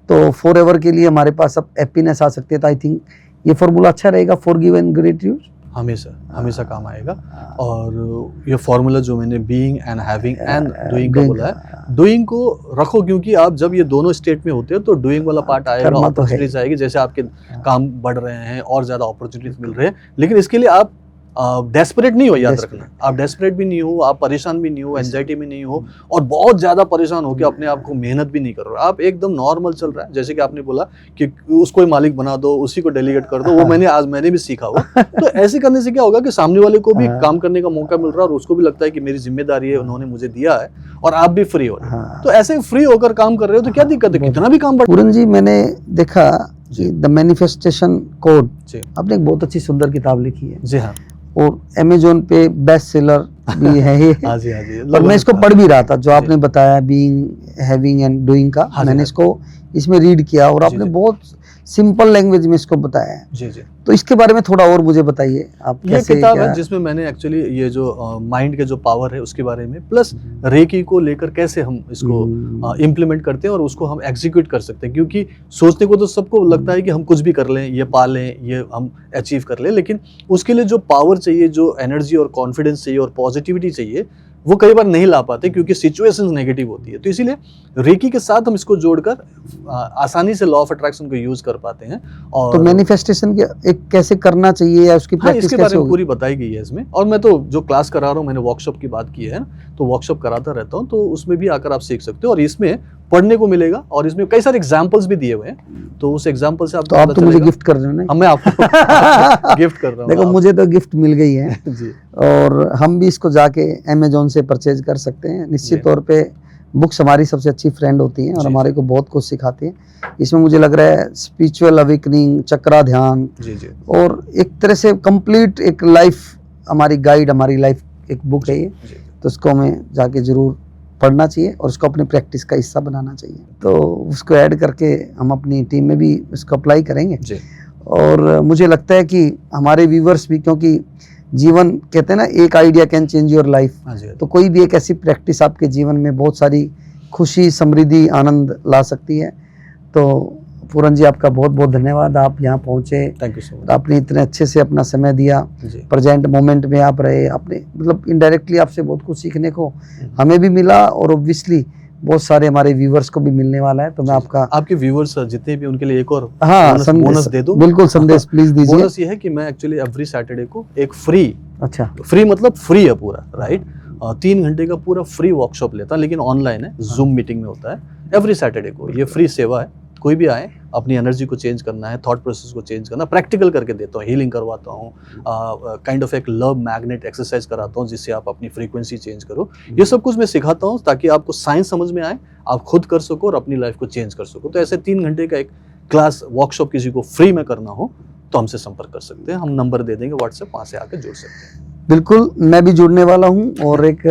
Speaker 2: तो फॉर एवर के लिए हमारे पास अब हैप्पीनेस आ सकती है, तो आई थिंक ये फॉर्मूला अच्छा रहेगा, फॉरगिव एंड ग्रेटिट्यूड,
Speaker 1: हमेशा काम आएगा। और ये फॉर्मूला जो मैंने being and having and doing का बोला है, डूइंग को रखो, क्योंकि आप जब ये दोनों स्टेट में होते हैं तो डूइंग वाला पार्ट आएगा, अपॉर्चुनिटीज आएगी, जैसे आपके काम बढ़ रहे हैं और ज्यादा अपॉर्चुनिटीज मिल रहे हैं। लेकिन इसके लिए आप डेस्परेट नहीं हो, याद रखना, आप डेस्परेट भी नहीं हो, आप परेशान भी नहीं हो, एंजाइटी में नहीं हो, और बहुत ज्यादा परेशान हो कि अपने आप को मेहनत भी नहीं कर रहे हो, आप एकदम नॉर्मल चल रहा है। जैसे कि आपने बोला कि उसको ही मालिक बना दो, उसी को डेलीगेट कर दो, वो मैंने भी सीखा हुआ। तो ऐसे करने से क्या होगा कि सामने वाले को भी काम करने का मौका मिल रहा है और उसको भी लगता है कि मेरी जिम्मेदारी है, उन्होंने मुझे दिया है, और आप भी फ्री हो रहे हो। तो ऐसे फ्री होकर काम कर रहे हो तो क्या दिक्कत है, कितना भी काम।
Speaker 2: पूरन जी, मैंने देखा द मैनिफेस्टेशन कोड, आपने एक बहुत अच्छी सुंदर किताब लिखी है।
Speaker 1: जी हाँ,
Speaker 2: और अमेज़न पे बेस्ट सेलर भी है ये।
Speaker 1: हाँ जी, हाँ जी।
Speaker 2: और मैं इसको पढ़ भी रहा था जो आपने बताया, बीइंग, हैविंग एंड डूइंग का, मैंने इसको इसमें रीड किया और आपने बहुत सिंपल लैंग्वेज में इसको बताया है।
Speaker 1: जी जी।
Speaker 2: तो इसके बारे में थोड़ा और मुझे बताइए, आप
Speaker 1: ये किताब है जिसमें मैंने एक्चुअली ये जो माइंड के जो पावर है उसके बारे में, प्लस रेकी को लेकर कैसे हम इसको इम्प्लीमेंट करते हैं और उसको हम एग्जीक्यूट कर सकते हैं। क्योंकि सोचने को तो सबको लगता है कि हम कुछ भी कर लें, ये पा लें, ये हम अचीव कर लें, लेकिन उसके लिए जो पावर चाहिए, जो एनर्जी और कॉन्फिडेंस चाहिए और पॉजिटिविटी चाहिए, वो कई बार नहीं ला पाते क्योंकि सिचुएशंस नेगेटिव होती है। तो इसीलिए रेकी के साथ हम इसको जोड़कर आसानी से लॉ ऑफ अट्रैक्शन को यूज कर पाते हैं। और
Speaker 2: तो मैनिफेस्टेशन के एक कैसे करना चाहिए या उसकी प्रैक्टिस
Speaker 1: इसके बारे में पूरी बताई गई है इसमें। और मैं तो जो क्लास करा रहा हूँ, मैंने वर्कशॉप की बात की है, तो वर्कशॉप कराता रहता हूँ, तो उसमें भी आकर आप सीख सकते हो और इसमें पढ़ने को मिलेगा और इसमें कई सारे एग्जाम्पल्स भी दिए हुए हैं। तो उस एग्जाम्पल से
Speaker 2: तो आप तो मुझे गिफ्ट कर रहे हो ना?
Speaker 1: मैं आपको गिफ्ट कर रहा हूँ।
Speaker 2: देखो, मुझे तो गिफ्ट मिल गई है
Speaker 1: जी।
Speaker 2: और हम भी इसको जाके अमेज़न से परचेज कर सकते हैं। निश्चित तौर पे बुक्स हमारी सबसे अच्छी फ्रेंड होती हैं और हमारे को बहुत कुछ सिखाती हैं। इसमें मुझे लग रहा है स्पिरिचुअल अवेकनिंग, चक्रा ध्यान, और एक तरह से कंप्लीट एक लाइफ हमारी गाइड, हमारी लाइफ एक बुक है ये,
Speaker 1: जी
Speaker 2: तो उसको हमें जाके ज़रूर पढ़ना चाहिए और उसको अपनी प्रैक्टिस का हिस्सा बनाना चाहिए। तो उसको ऐड करके हम अपनी टीम में भी इसको अप्लाई करेंगे।
Speaker 1: जी
Speaker 2: और मुझे लगता है कि हमारे व्यूवर्स भी, क्योंकि जीवन कहते हैं ना, एक idea can change your life,
Speaker 1: हाँ जी
Speaker 2: तो कोई भी एक ऐसी प्रैक्टिस आपके जीवन में बहुत सारी खुशी, समृद्धि, आनंद ला सकती है। तो पूरन जी, आपका बहुत बहुत धन्यवाद, आप यहाँ पहुँचे,
Speaker 1: थैंक यू सो मच।
Speaker 2: आपने इतने अच्छे से अपना समय दिया,
Speaker 1: जी
Speaker 2: प्रेजेंट मोमेंट में आप रहे, आपने मतलब इनडायरेक्टली आपसे बहुत कुछ सीखने को हमें भी मिला और ऑब्वियसली बहुत सारे हमारे व्यूवर्स को भी मिलने वाला है। तो मैं आपका,
Speaker 1: आपके व्यूवर्स जितने भी, उनके लिए एक और
Speaker 2: हाँ,
Speaker 1: बोनस दे दूं।
Speaker 2: बिल्कुल संदेश प्लीज दीजिए।
Speaker 1: बोनस ये है कि मैं एक्चुअली एवरी सैटरडे को एक
Speaker 2: अच्छा,
Speaker 1: फ्री मतलब फ्री है पूरा, राइट, 3 घंटे का पूरा फ्री वर्कशॉप लेता है, लेकिन ऑनलाइन है, जूम मीटिंग में होता है एवरी सैटरडे को। ये फ्री सेवा है, कोई भी आए, अपनी एनर्जी को चेंज करना है, थॉट प्रोसेस को चेंज करना, प्रैक्टिकल करके देता हूँ, हीलिंग करवाता हूँ, काइंड ऑफ एक लव मैग्नेट एक्सरसाइज कराता हूँ जिससे आप अपनी फ्रीक्वेंसी चेंज करो। ये सब कुछ मैं सिखाता हूँ ताकि आपको साइंस समझ में आए, आप खुद कर सको और अपनी लाइफ को चेंज कर सको। तो ऐसे 3 घंटे का एक क्लास वर्कशॉप किसी को फ्री में करना हो तो हमसे संपर्क कर सकते हैं, हम नंबर दे देंगे व्हाट्सएप, वहाँ से आके जुड़ सकते हैं।
Speaker 2: बिल्कुल, मैं भी जुड़ने वाला हूँ और एक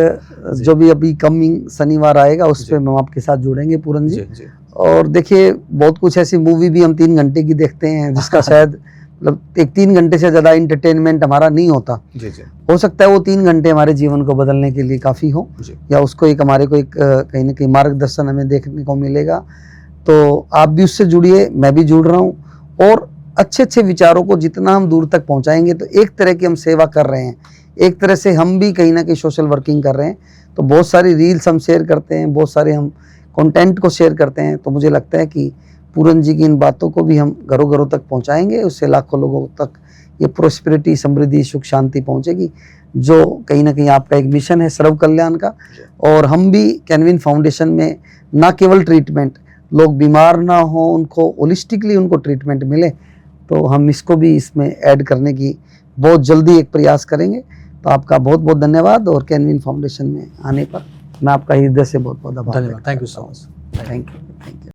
Speaker 2: जो भी अभी कमिंग शनिवार आएगा उस पर हम आपके साथ जुड़ेंगे पूरन जी।
Speaker 1: जी
Speaker 2: और देखिए, बहुत कुछ ऐसी मूवी भी हम 3 घंटे की देखते हैं जिसका शायद मतलब एक 3 घंटे से ज़्यादा इंटरटेनमेंट हमारा नहीं होता।
Speaker 1: जी जी
Speaker 2: हो सकता है वो 3 घंटे हमारे जीवन को बदलने के लिए काफ़ी हो,
Speaker 1: जी
Speaker 2: या उसको एक हमारे को एक कहीं ना कहीं मार्गदर्शन हमें देखने को मिलेगा। तो आप भी उससे जुड़िए, मैं भी जुड़ रहा हूँ, और अच्छे अच्छे विचारों को जितना हम दूर तक पहुँचाएंगे तो एक तरह की हम सेवा कर रहे हैं, एक तरह से हम भी कहीं ना कहीं सोशल वर्किंग कर रहे हैं। तो बहुत सारी रील्स हम शेयर करते हैं, बहुत सारे हम कंटेंट को शेयर करते हैं। तो मुझे लगता है कि पूरन जी की इन बातों को भी हम घरों घरों तक पहुंचाएंगे, उससे लाखों लोगों तक ये प्रोस्पेरिटी, समृद्धि, सुख, शांति पहुंचेगी, जो कहीं ना कहीं आपका एक मिशन है सर्व कल्याण का। और हम भी कैनविन फाउंडेशन में ना केवल ट्रीटमेंट, लोग बीमार ना हो, उनको होलिस्टिकली उनको ट्रीटमेंट मिले, तो हम इसको भी इसमें ऐड करने की बहुत जल्दी एक प्रयास करेंगे। तो आपका बहुत बहुत धन्यवाद, और कैनविन फाउंडेशन में आने पर मैं आपका हृदय से बहुत बहुत आभार।
Speaker 1: धन्यवाद, thank you so much.
Speaker 2: Thank you.